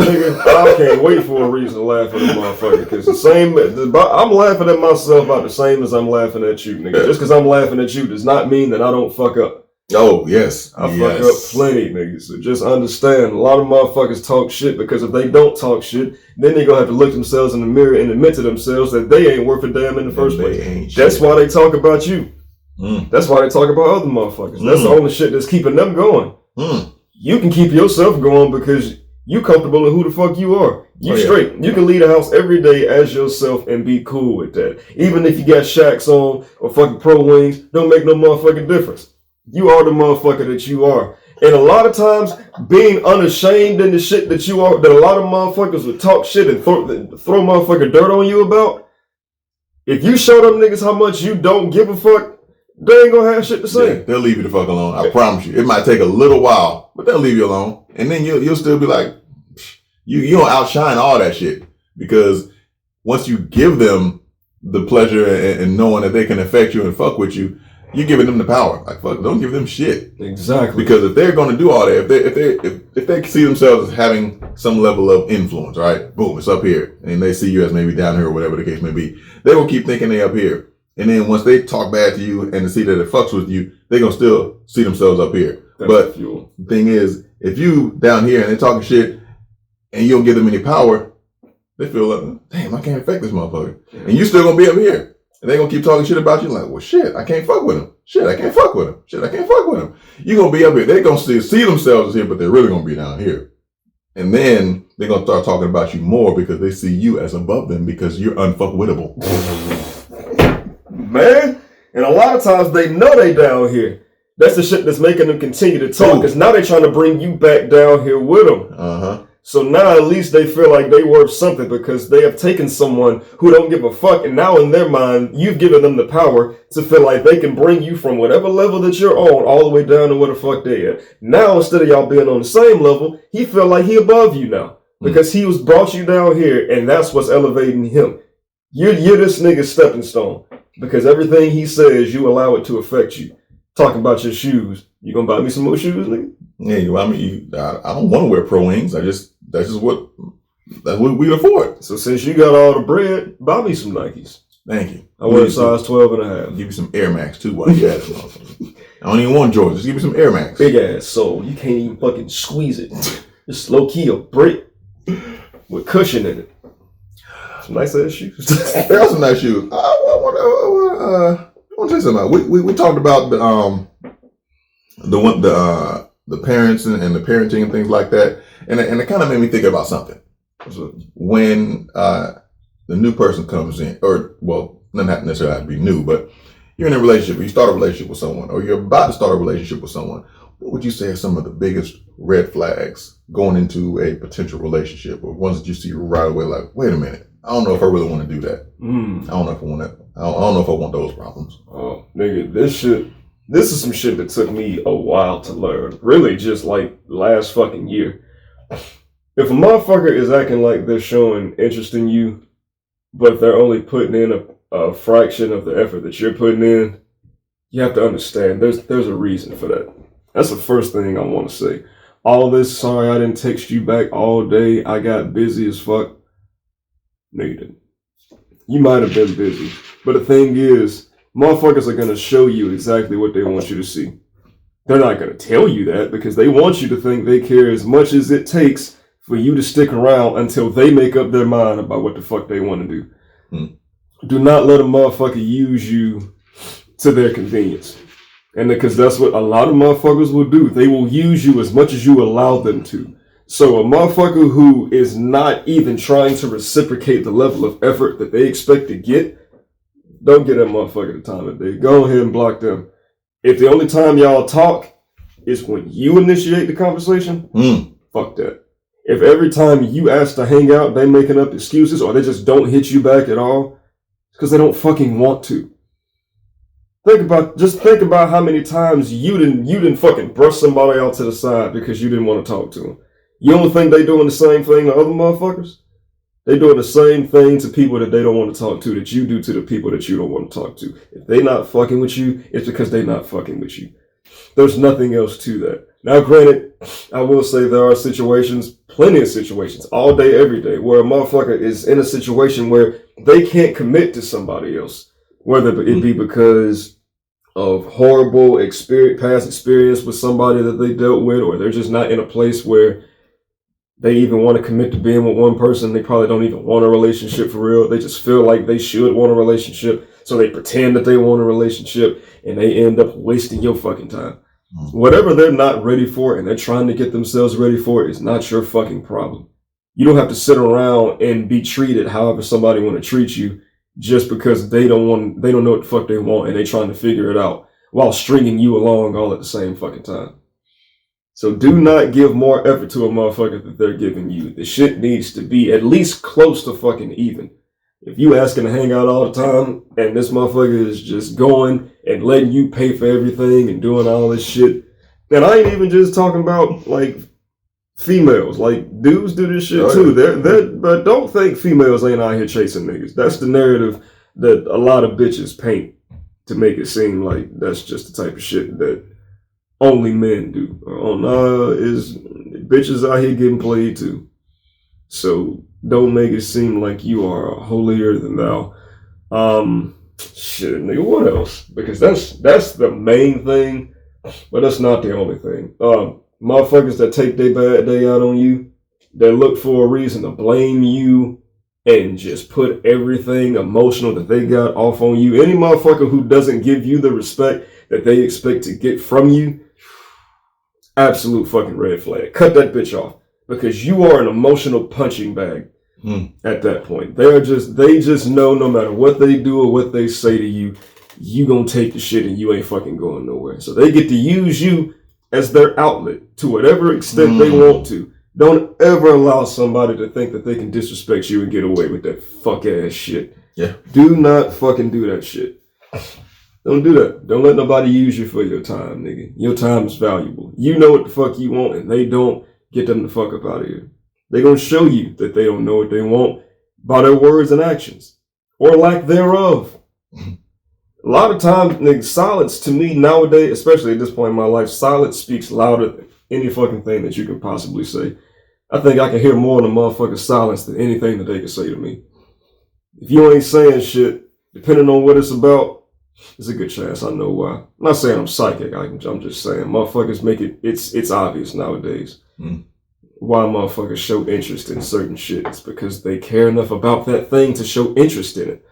can't wait for a reason to laugh at a motherfucker because I'm laughing at myself about the same as I'm laughing at you, nigga. Just because I'm laughing at you does not mean that I don't fuck up. Oh, yes. I fuck up plenty, niggas. So just understand, a lot of motherfuckers talk shit because if they don't talk shit, then they're going to have to look themselves in the mirror and admit to themselves that they ain't worth a damn in the first place. That's why they talk about you. That's why they talk about other motherfuckers. That's the only shit that's keeping them going. You can keep yourself going because you comfortable in who the fuck you are. You straight. You can leave the house every day as yourself and be cool with that. Even if you got Shacks on or fucking Pro Wings, don't make no motherfucking difference. You are the motherfucker that you are. And a lot of times, being unashamed in the shit that you are, that a lot of motherfuckers would talk shit and throw motherfucking dirt on you about, if you show them niggas how much you don't give a fuck, they ain't gonna have shit to say. Yeah, they'll leave you the fuck alone. I promise you. It might take a little while, but they'll leave you alone. And then you'll still be like, you don't outshine all that shit. Because once you give them the pleasure and knowing that they can affect you and fuck with you, you're giving them the power. Like, fuck, don't give them shit. Exactly. Because if they're gonna do all that, if they see themselves as having some level of influence, right? Boom, it's up here. And they see you as maybe down here or whatever the case may be. They will keep thinking they up here. And then once they talk bad to you and to see that it fucks with you, they're going to still see themselves up here. But the thing is, if you down here and they're talking shit and you don't give them any power, they feel like, damn, I can't affect this motherfucker. And you still going to be up here. And they're going to keep talking shit about you like, well, shit, I can't fuck with him. Shit, I can't fuck with him. Shit, I can't fuck with him. You're going to be up here. They're going to see themselves as here, but they're really going to be down here. And then they're going to start talking about you more because they see you as above them because you're unfuckwittable. Man, and a lot of times they know they down here. That's the shit that's making them continue to talk because now they're trying to bring you back down here with them. So now at least they feel like they worth something because they have taken someone who don't give a fuck, and now in their mind, you've given them the power to feel like they can bring you from whatever level that you're on all the way down to where the fuck they at. Now, instead of y'all being on the same level, he feel like he above you now because he was brought you down here, and that's what's elevating him. You're this nigga's stepping stone because everything he says, you allow it to affect you. Talking about your shoes. You gonna buy me some more shoes, nigga? Yeah, I mean, I don't want to wear Pro Wings. That's what we can afford. So since you got all the bread, buy me some Nikes. Thank you. I wear a size 12 and a half. Give you some Air Max too while you at it. I don't even want Jordans. Just give me some Air Max. Big ass sole. You can't even fucking squeeze it. Just low key a brick with cushion in it. Some nice ass shoes. There are some nice shoes. I want to say something. We talked about the parents and the parenting and things like that, and it kind of made me think about something. So when the new person comes in, or well, not necessarily have to be new, but you're in a relationship, or you start a relationship with someone, or you're about to start a relationship with someone, what would you say are some of the biggest red flags going into a potential relationship, or ones that you see right away, like, wait a minute, I don't know if I really want to do that. I don't know if I want that. I don't know if I want those problems. Oh, nigga, this is some shit that took me a while to learn. Really, just like last fucking year. If a motherfucker is acting like they're showing interest in you, but they're only putting in a fraction of the effort that you're putting in, you have to understand there's a reason for that. That's the first thing I want to say. All this, sorry I didn't text you back all day, I got busy as fuck. No, you didn't. You might have been busy. But the thing is, motherfuckers are going to show you exactly what they want you to see. They're not going to tell you that because they want you to think they care as much as it takes for you to stick around until they make up their mind about what the fuck they want to do. Do not let a motherfucker use you to their convenience. And because that's what a lot of motherfuckers will do. They will use you as much as you allow them to. So a motherfucker who is not even trying to reciprocate the level of effort that they expect to get, don't get that motherfucker the time of day. Go ahead and block them. If the only time y'all talk is when you initiate the conversation, fuck that. If every time you ask to hang out, they making up excuses or they just don't hit you back at all, it's because they don't fucking want to. Think about how many times you didn't fucking brush somebody out to the side because you didn't want to talk to them. You don't think they doing the same thing to other motherfuckers? They doing the same thing to people that they don't want to talk to that you do to the people that you don't want to talk to. If they not fucking with you, it's because they not fucking with you. There's nothing else to that. Now, granted, I will say there are situations, plenty of situations, all day, every day, where a motherfucker is in a situation where they can't commit to somebody else. Whether it be because of horrible past experience with somebody that they dealt with, or they're just not in a place where they even want to commit to being with one person. They probably don't even want a relationship for real. They just feel like they should want a relationship. So they pretend that they want a relationship and they end up wasting your fucking time. Whatever they're not ready for and they're trying to get themselves ready for is not your fucking problem. You don't have to sit around and be treated however somebody want to treat you just because they don't know what the fuck they want and they trying to figure it out while stringing you along all at the same fucking time. So do not give more effort to a motherfucker that they're giving you. The shit needs to be at least close to fucking even. If you asking to hang out all the time and this motherfucker is just going and letting you pay for everything and doing all this shit, and I ain't even just talking about like females, like dudes do this shit too. But don't think females ain't out here chasing niggas. That's the narrative that a lot of bitches paint to make it seem like that's just the type of shit that only men do. Oh no, is bitches out here getting played too. So don't make it seem like you are holier than thou. Shit, nigga, what else? Because that's the main thing, but that's not the only thing. Motherfuckers that take their bad day out on you, that look for a reason to blame you and just put everything emotional that they got off on you. Any motherfucker who doesn't give you the respect that they expect to get from you, absolute fucking red flag. Cut that bitch off. Because you are an emotional punching bag at that point. They just know no matter what they do or what they say to you, you gonna take the shit and you ain't fucking going nowhere. So they get to use you as their outlet to whatever extent they want to. Don't ever allow somebody to think that they can disrespect you and get away with that fuck ass shit. Yeah. Do not fucking do that shit. Don't do that. Don't let nobody use you for your time, nigga. Your time is valuable. You know what the fuck you want and they don't. Get them the fuck up out of here. They're going to show you that they don't know what they want by their words and actions. Or lack thereof. A lot of times, nigga, silence to me nowadays, especially at this point in my life, silence speaks louder than any fucking thing that you can possibly say. I think I can hear more in a motherfucker's silence than anything that they can say to me. If you ain't saying shit, depending on what it's about, there's a good chance I know why. I'm not saying I'm psychic. I'm just saying motherfuckers make it's obvious nowadays. Why motherfuckers show interest in certain shit. It's because they care enough about that thing to show interest in it.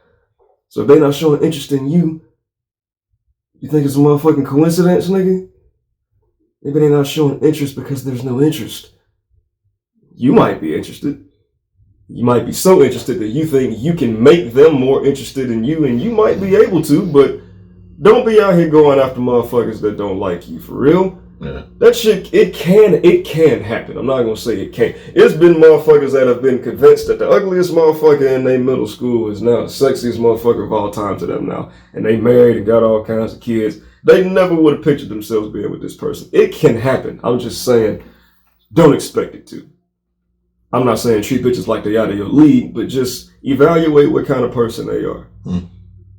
So if they not showing interest in you, you think it's a motherfucking coincidence, nigga? Maybe they not showing interest because there's no interest. You might be interested. You might be so interested that you think you can make them more interested in you, and you might be able to, but don't be out here going after motherfuckers that don't like you, for real. Yeah. That shit, it can happen. I'm not gonna say it can't. It's been motherfuckers that have been convinced that the ugliest motherfucker in their middle school is now the sexiest motherfucker of all time to them now. And they married and got all kinds of kids. They never would have pictured themselves being with this person. It can happen. I'm just saying, don't expect it to. I'm not saying treat bitches like they out of your league, but just evaluate what kind of person they are.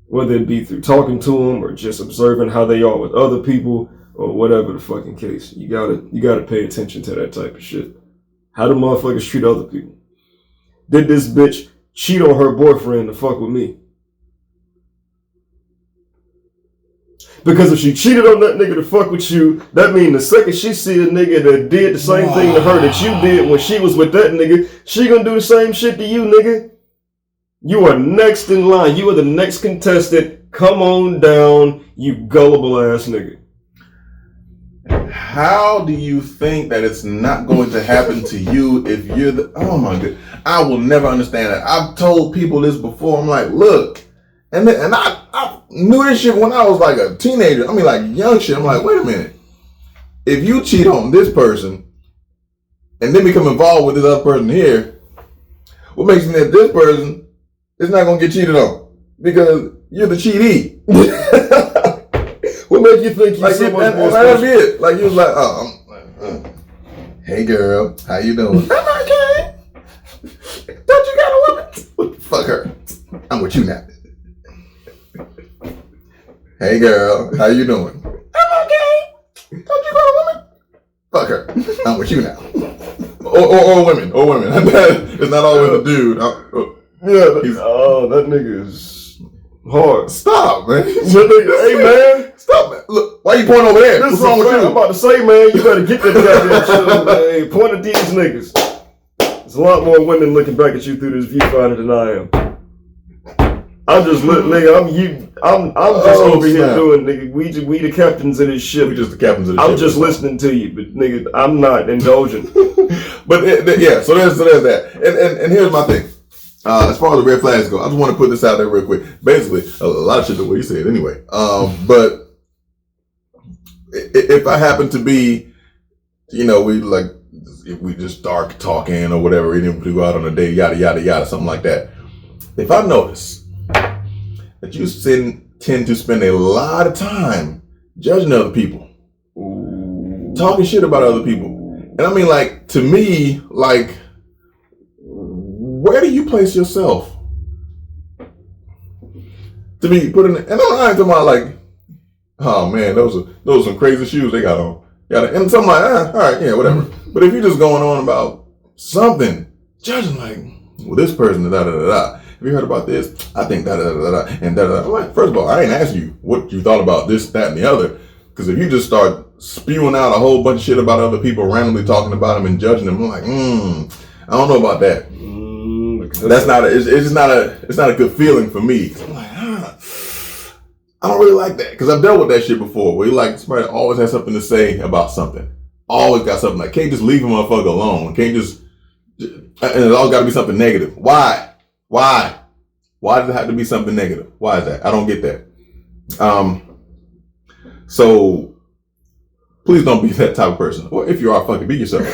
Whether it be through talking to them or just observing how they are with other people, or whatever the fucking case. You gotta pay attention to that type of shit. How do motherfuckers treat other people? Did this bitch cheat on her boyfriend to fuck with me? Because if she cheated on that nigga to fuck with you, that means the second she see a nigga that did the same thing to her that you did when she was with that nigga, she gonna do the same shit to you, nigga. You are next in line. You are the next contestant. Come on down, you gullible ass nigga. How do you think that it's not going to happen to you if you're the, oh my god, I will never understand that. I've told people this before. I'm like, look, and I knew this shit when I was like a teenager. I mean, like young shit. I'm like, wait a minute. If you cheat on this person and then become involved with this other person here, what makes me that this person is not going to get cheated on? Because you're the cheatee. What make you think you like so much more special? That's it. Like you was like, hey girl, how you doing? I'm okay. Don't you got a woman? Fuck her. I'm with you now. Hey girl, how you doing? I'm okay. Don't you got a woman? Fuck her. I'm with you now. Or women. It's not always a dude. That nigga is hard. Stop, man. Hey, man. Stop, man. Look, why you pointing over there? What's wrong with you? I'm about to say, man, you better get that goddamn shit, man. Point at these niggas. There's a lot more women looking back at you through this viewfinder than I am. I'm just nigga. I'm just over here doing, nigga. We the captains of this ship. We just the captains of the ship. I'm just listening to you, but nigga, I'm not indulging. But yeah, so there's that. And here's my thing. As far as the red flags go, I just want to put this out there real quick. Basically, a lot of shit the way you say it anyway. But if I happen to be, if we just start talking or whatever, even if we go out on a date, yada yada yada, something like that. If I notice that you tend to spend a lot of time judging other people, talking shit about other people, and I mean, like, to me, like, where do you place yourself to be put in? And I'm not talking about like, oh man, those are some crazy shoes they got on. And so I'm like, all right, yeah, whatever. But if you're just going on about something, judging like, well, this person, da da da da. Have you heard about this? I think da da da da and da da. I'm like, first of all, I ain't asked you what you thought about this, that, and the other. Because if you just start spewing out a whole bunch of shit about other people, randomly talking about them and judging them, I'm like, I don't know about that. That's not it's not a good feeling for me. I'm like, I don't really like that, because I've dealt with that shit before. Where you like somebody always has something to say about something. Always got something. Like, can't just leave a motherfucker alone. Can't just, and it's always got to be something negative. Why does it have to be something negative? Why is that? I don't get that. So please don't be that type of person. Or if you are, fucking be yourself.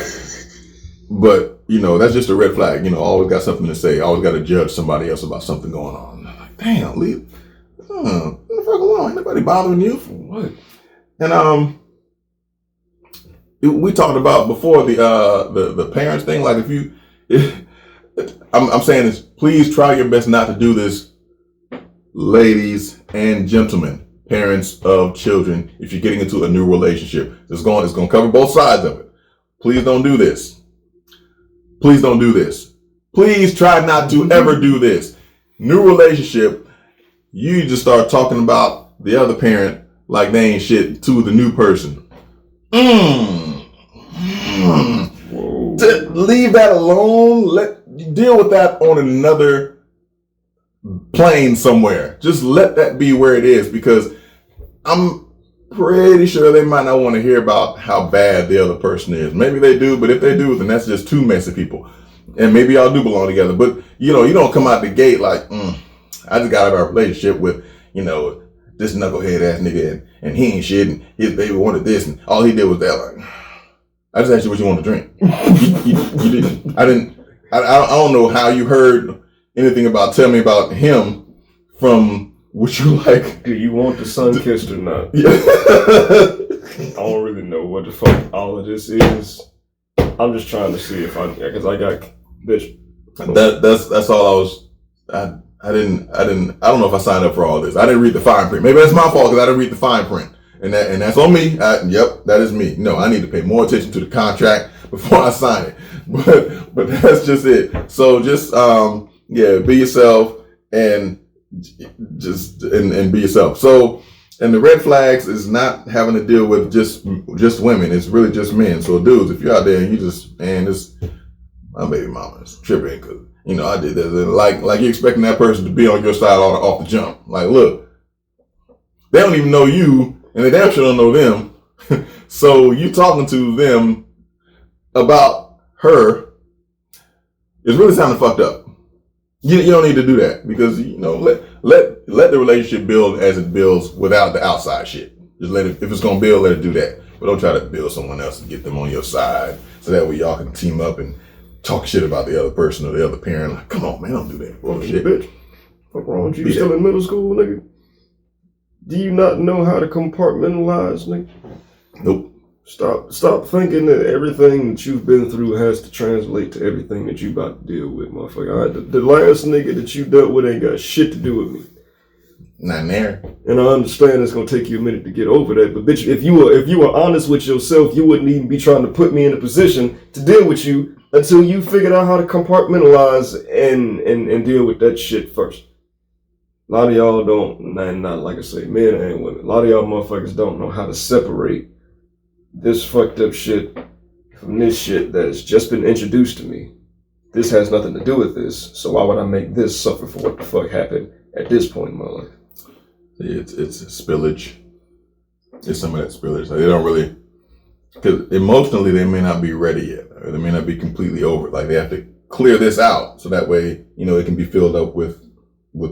But, that's just a red flag. Always got something to say. Always got to judge somebody else about something going on. I'm like, damn, leave the fuck alone. Ain't nobody bothering you for what? And we talked about before the parents thing. Like, I'm saying this, please try your best not to do this, ladies and gentlemen, parents of children. If you're getting into a new relationship, it's going to cover both sides of it. Please don't do this. Please don't do this. Please try not to ever do this. New relationship, you just start talking about the other parent like they ain't shit to the new person. Leave that alone. Deal with that on another plane somewhere. Just let that be where it is, because I'm pretty sure they might not want to hear about how bad the other person is. Maybe they do, but if they do, then that's just two messy people. And maybe y'all do belong together, but you don't come out the gate like, I just got out of a relationship with, this knucklehead ass nigga and he ain't shit and his baby wanted this and all he did was that. Like, I just asked you what you want to drink. You didn't. I don't know how you heard anything about, tell me about him from what you like. Do you want the sun kissed or not? Yeah. I don't really know what the fuck all of this is. I'm just trying to see because I got bitch. That's all I was. I don't know if I signed up for all this. I didn't read the fine print. Maybe that's my fault because I didn't read the fine print, and that's on me. Yep, that is me. No, I need to pay more attention to the contract before I sign it. But that's just it. So just be yourself and and be yourself. So. And the red flags is not having to deal with just women. It's really just men. So dudes, if you're out there and you just, my baby mama is tripping because, I did this. And like you're expecting that person to be on your side off the jump. Like, look, they don't even know you and they damn sure don't know them. So you talking to them about her is really sounding fucked up. You don't need to do that because, let the relationship build as it builds without the outside shit. Just let it, if it's going to build, let it do that. But don't try to build someone else and get them on your side so that way y'all can team up and talk shit about the other person or the other parent. Like, come on, man, don't do that bullshit. Bitch, what's wrong with you? Still in middle school, nigga? Do you not know how to compartmentalize, nigga? Nope. Stop thinking that everything that you've been through has to translate to everything that you about to deal with, motherfucker. All right, the last nigga that you dealt with ain't got shit to do with me. Not there. And I understand it's gonna take you a minute to get over that, but bitch, if you were honest with yourself, you wouldn't even be trying to put me in a position to deal with you until you figured out how to compartmentalize and deal with that shit first. A lot of y'all don't, not like I say, men and women. A lot of y'all motherfuckers don't know how to separate this fucked up shit from this shit that has just been introduced to me. This has nothing to do with this, so why would I make this suffer for what the fuck happened at this point in my life? It's spillage. It's some of that spillage. Like, they don't really, because emotionally they may not be ready yet, or they may not be completely over it. Like, they have to clear this out so that way it can be filled up with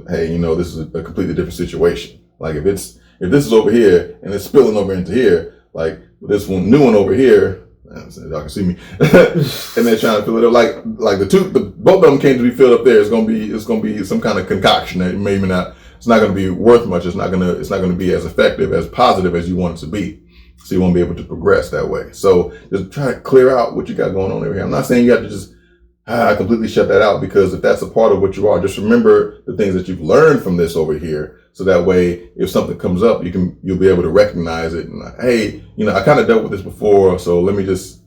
hey, this is a completely different situation. Like if this is over here and it's spilling over into here, like this new one over here, y'all can see me, and they're trying to fill it up. Like both of them came to be filled up there. It's gonna be some kind of concoction that maybe not. It's not gonna be worth much. It's not gonna be as effective, as positive as you want it to be. So you won't be able to progress that way. So just try to clear out what you got going on over here. I'm not saying you have to just completely shut that out, because if that's a part of what you are, just remember the things that you've learned from this over here. So that way, if something comes up, you'll be able to recognize it and like, hey, I kind of dealt with this before, so let me just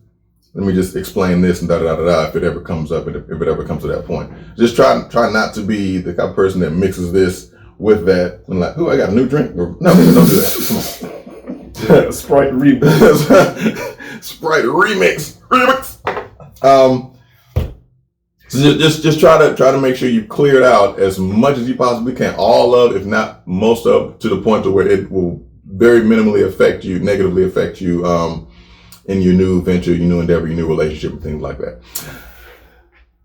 explain this and da da da da. If it ever comes up, and if it ever comes to that point, just try not to be the kind of person that mixes this with that and like, oh, I got a new drink. Or, no, don't do that. Come on. Sprite remix. Sprite remix. So just try to make sure you clear it out as much as you possibly can, all of, if not most of, to the point to where it will very minimally negatively affect you in your new venture, your new endeavor, your new relationship, and things like that.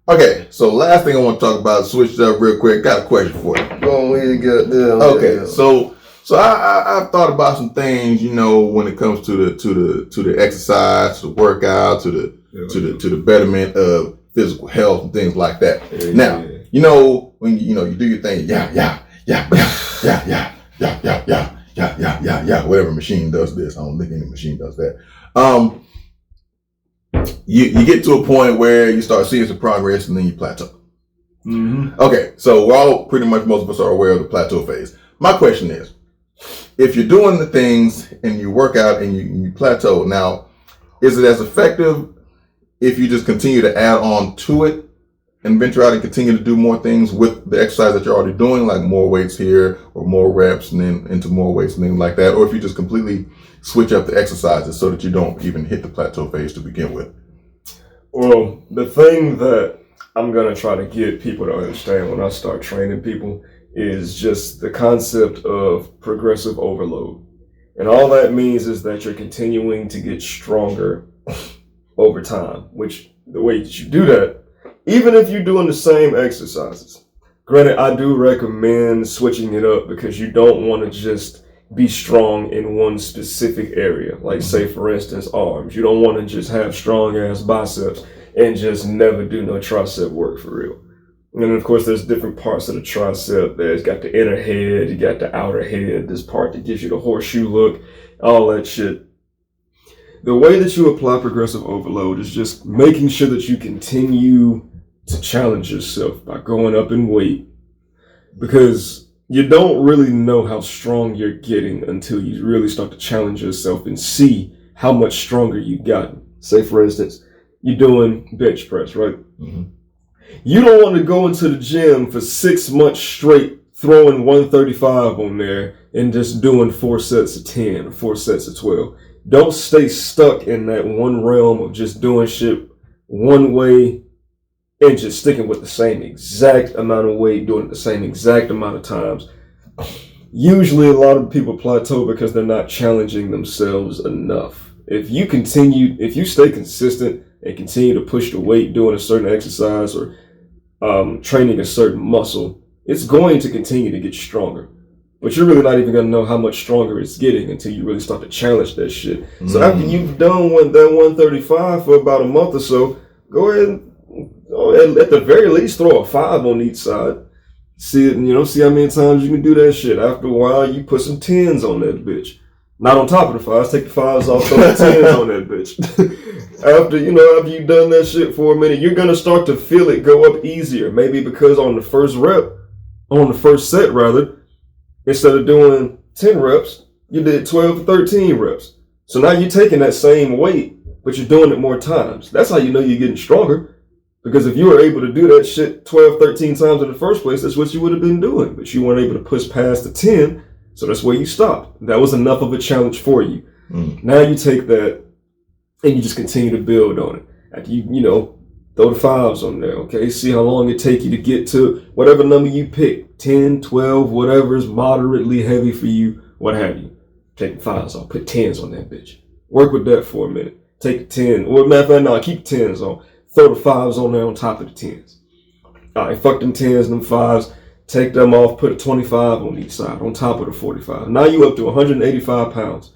Okay, so last thing I want to talk about, switch it up real quick. Got a question for you. Go ahead, goddamn. Okay, so I've thought about some things, when it comes to the exercise, to the workout, to the betterment of physical health and things like that. Now, when you do your thing, whatever machine does this. I don't think any machine does that. You get to a point where you start seeing some progress and then you plateau. Mm-hmm. Okay, so we're all most of us are aware of the plateau phase. My question is, if you're doing the things and you work out and you plateau, now, is it as effective if you just continue to add on to it and venture out and continue to do more things with the exercise that you're already doing, like more weights here or more reps and then into more weights and things like that, or if you just completely switch up the exercises so that you don't even hit the plateau phase to begin with? Well, the thing that I'm going to try to get people to understand when I start training people is just the concept of progressive overload. And all that means is that you're continuing to get stronger over time, which the way that you do that even if you're doing the same exercises, granted, I do recommend switching it up because you don't want to just be strong in one specific area. Like, say, for instance, arms. You don't want to just have strong ass biceps and just never do no tricep work for real. And then, of course, there's different parts of the tricep. There's got the inner head, you got the outer head, this part that gives you the horseshoe look, all that shit. The way that you apply progressive overload is just making sure that you continue to challenge yourself by going up in weight, because you don't really know how strong you're getting until you really start to challenge yourself and see how much stronger you've gotten. Say, for instance, you're doing bench press, right? Mm-hmm. You don't want to go into the gym for 6 months straight throwing 135 on there and just doing 4 sets of 10 or 4 sets of 12. Don't stay stuck in that one realm of just doing shit one way and just sticking with the same exact amount of weight, doing it the same exact amount of times. Usually a lot of people plateau because they're not challenging themselves enough. If you stay consistent and continue to push the weight doing a certain exercise or training a certain muscle, it's going to continue to get stronger. But you're really not even going to know how much stronger it's getting until you really start to challenge that shit. Mm-hmm. So after you've done that 135 for about a month or so, go ahead and at the very least throw a 5 on each side. See how many times you can do that shit. After a while, you put some 10s on that bitch. Not on top of the 5s, take the 5s off, throw the 10s on that bitch. After you've done that shit for a minute, you're going to start to feel it go up easier. Maybe because on the first set rather, instead of doing 10 reps, you did 12 to 13 reps. So now you're taking that same weight, but you're doing it more times. That's how you know you're getting stronger. Because if you were able to do that shit 12, 13 times in the first place, that's what you would have been doing. But you weren't able to push past the 10, so that's where you stopped. That was enough of a challenge for you. Now you take that and you just continue to build on it. After you throw the 5s on there, okay? See how long it take you to get to whatever number you pick. 10, 12, whatever is moderately heavy for you, what have you. Take the 5s off, put 10s on that bitch. Work with that for a minute. Take 10, or matter of fact, no, keep 10s on. Throw the 5s on there on top of the 10s. All right, fuck them 10s and them 5s. Take them off, put a 25 on each side, on top of the 45. Now you up to 185 pounds.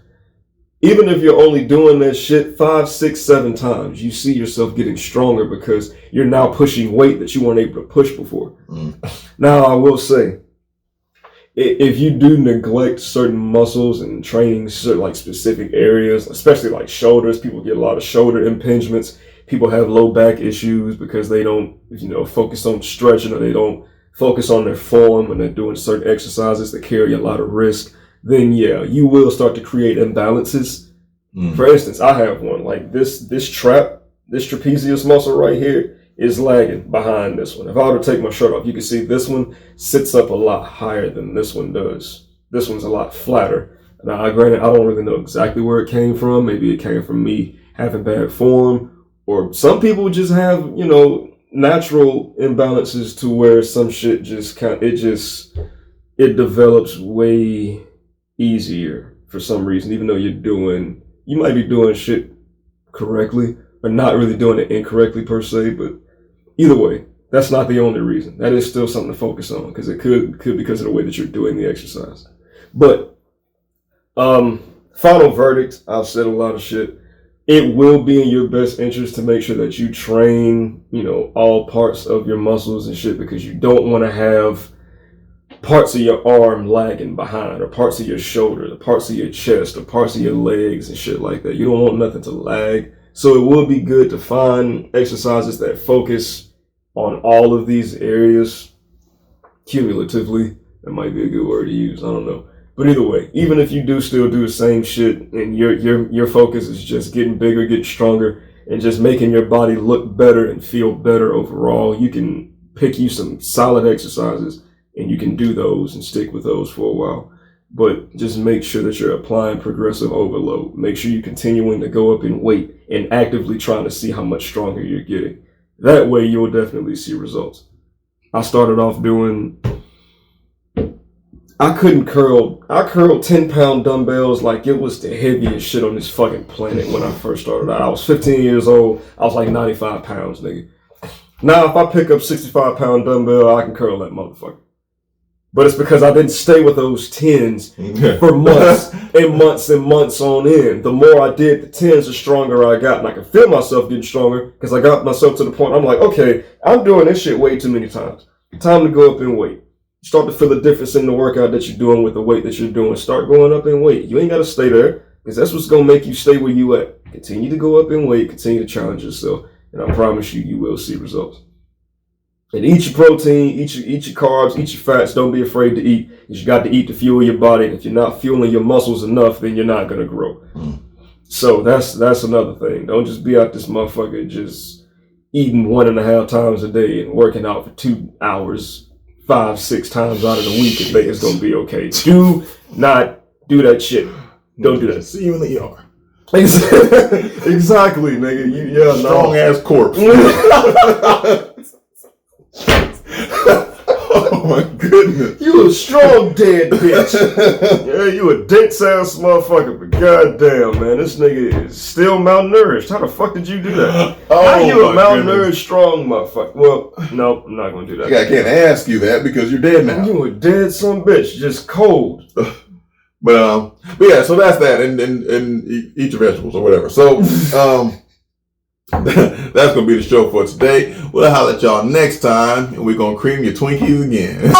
Even if you're only doing that shit 5, 6, 7 times, you see yourself getting stronger because you're now pushing weight that you weren't able to push before. Now, I will say, if you do neglect certain muscles and training certain like specific areas, especially like shoulders, people get a lot of shoulder impingements. People have low back issues because they don't, focus on stretching, or they don't focus on their form when they're doing certain exercises that carry a lot of risk. Then yeah, you will start to create imbalances. For instance, I have one like this trapezius muscle right here is lagging behind this one. If I were to take my shirt off, you can see this one sits up a lot higher than this one does. This one's a lot flatter. Now, granted, I don't really know exactly where it came from. Maybe it came from me having bad form. Or some people just have, natural imbalances to where some shit it develops way easier for some reason, even though you might be doing shit correctly or not really doing it incorrectly per se, but either way, that's not the only reason. That is still something to focus on because it could because of the way that you're doing the exercise. But, final verdict, I've said a lot of shit. It will be in your best interest to make sure that you train, all parts of your muscles and shit, because you don't want to have parts of your arm lagging behind, or parts of your shoulder, or parts of your chest, or parts of your legs and shit like that. You don't want nothing to lag. So it will be good to find exercises that focus on all of these areas cumulatively. That might be a good word to use. I don't know. But either way, even if you do still do the same shit and your focus is just getting bigger, getting stronger, and just making your body look better and feel better overall, you can pick you some solid exercises and you can do those and stick with those for a while. But just make sure that you're applying progressive overload. Make sure you're continuing to go up in weight and actively trying to see how much stronger you're getting. That way you'll definitely see results. I started off doing... I curled 10-pound dumbbells like it was the heaviest shit on this fucking planet when I first started out. I was 15 years old. I was like 95 pounds, nigga. Now, if I pick up 65-pound dumbbell, I can curl that motherfucker. But it's because I didn't stay with those 10s for months and months and months on end. The more I did the 10s, the stronger I got. And I can feel myself getting stronger because I got myself to the point I'm like, okay, I'm doing this shit way too many times. Time to go up in weight. Start to feel the difference in the workout that you're doing with the weight that you're doing. Start going up in weight. You ain't got to stay there because that's what's going to make you stay where you at. Continue to go up in weight. Continue to challenge yourself. And I promise you, you will see results. And eat your protein, eat your carbs, eat your fats. Don't be afraid to eat. You got to eat to fuel your body. If you're not fueling your muscles enough, then you're not going to grow. So that's another thing. Don't just be out this motherfucker just eating 1.5 times a day and working out for 2 hours, 5-6 times out of the week and think it's going to be okay. Do not do that shit. Don't do that. See you in the ER. Exactly, nigga. Strong ass corpse. Oh my goodness. You a strong dead bitch. Yeah, you a dense ass motherfucker, but goddamn, man, this nigga is still malnourished. How the fuck did you do that? How you a malnourished, strong motherfucker? Well, no, I'm not gonna do that. I can't ask you that because you're dead now. You a dead son bitch, just cold. But yeah, so that's that, and eat your vegetables or whatever. So that's gonna be the show for today. We'll holler at y'all next time, and we're gonna cream your Twinkies again.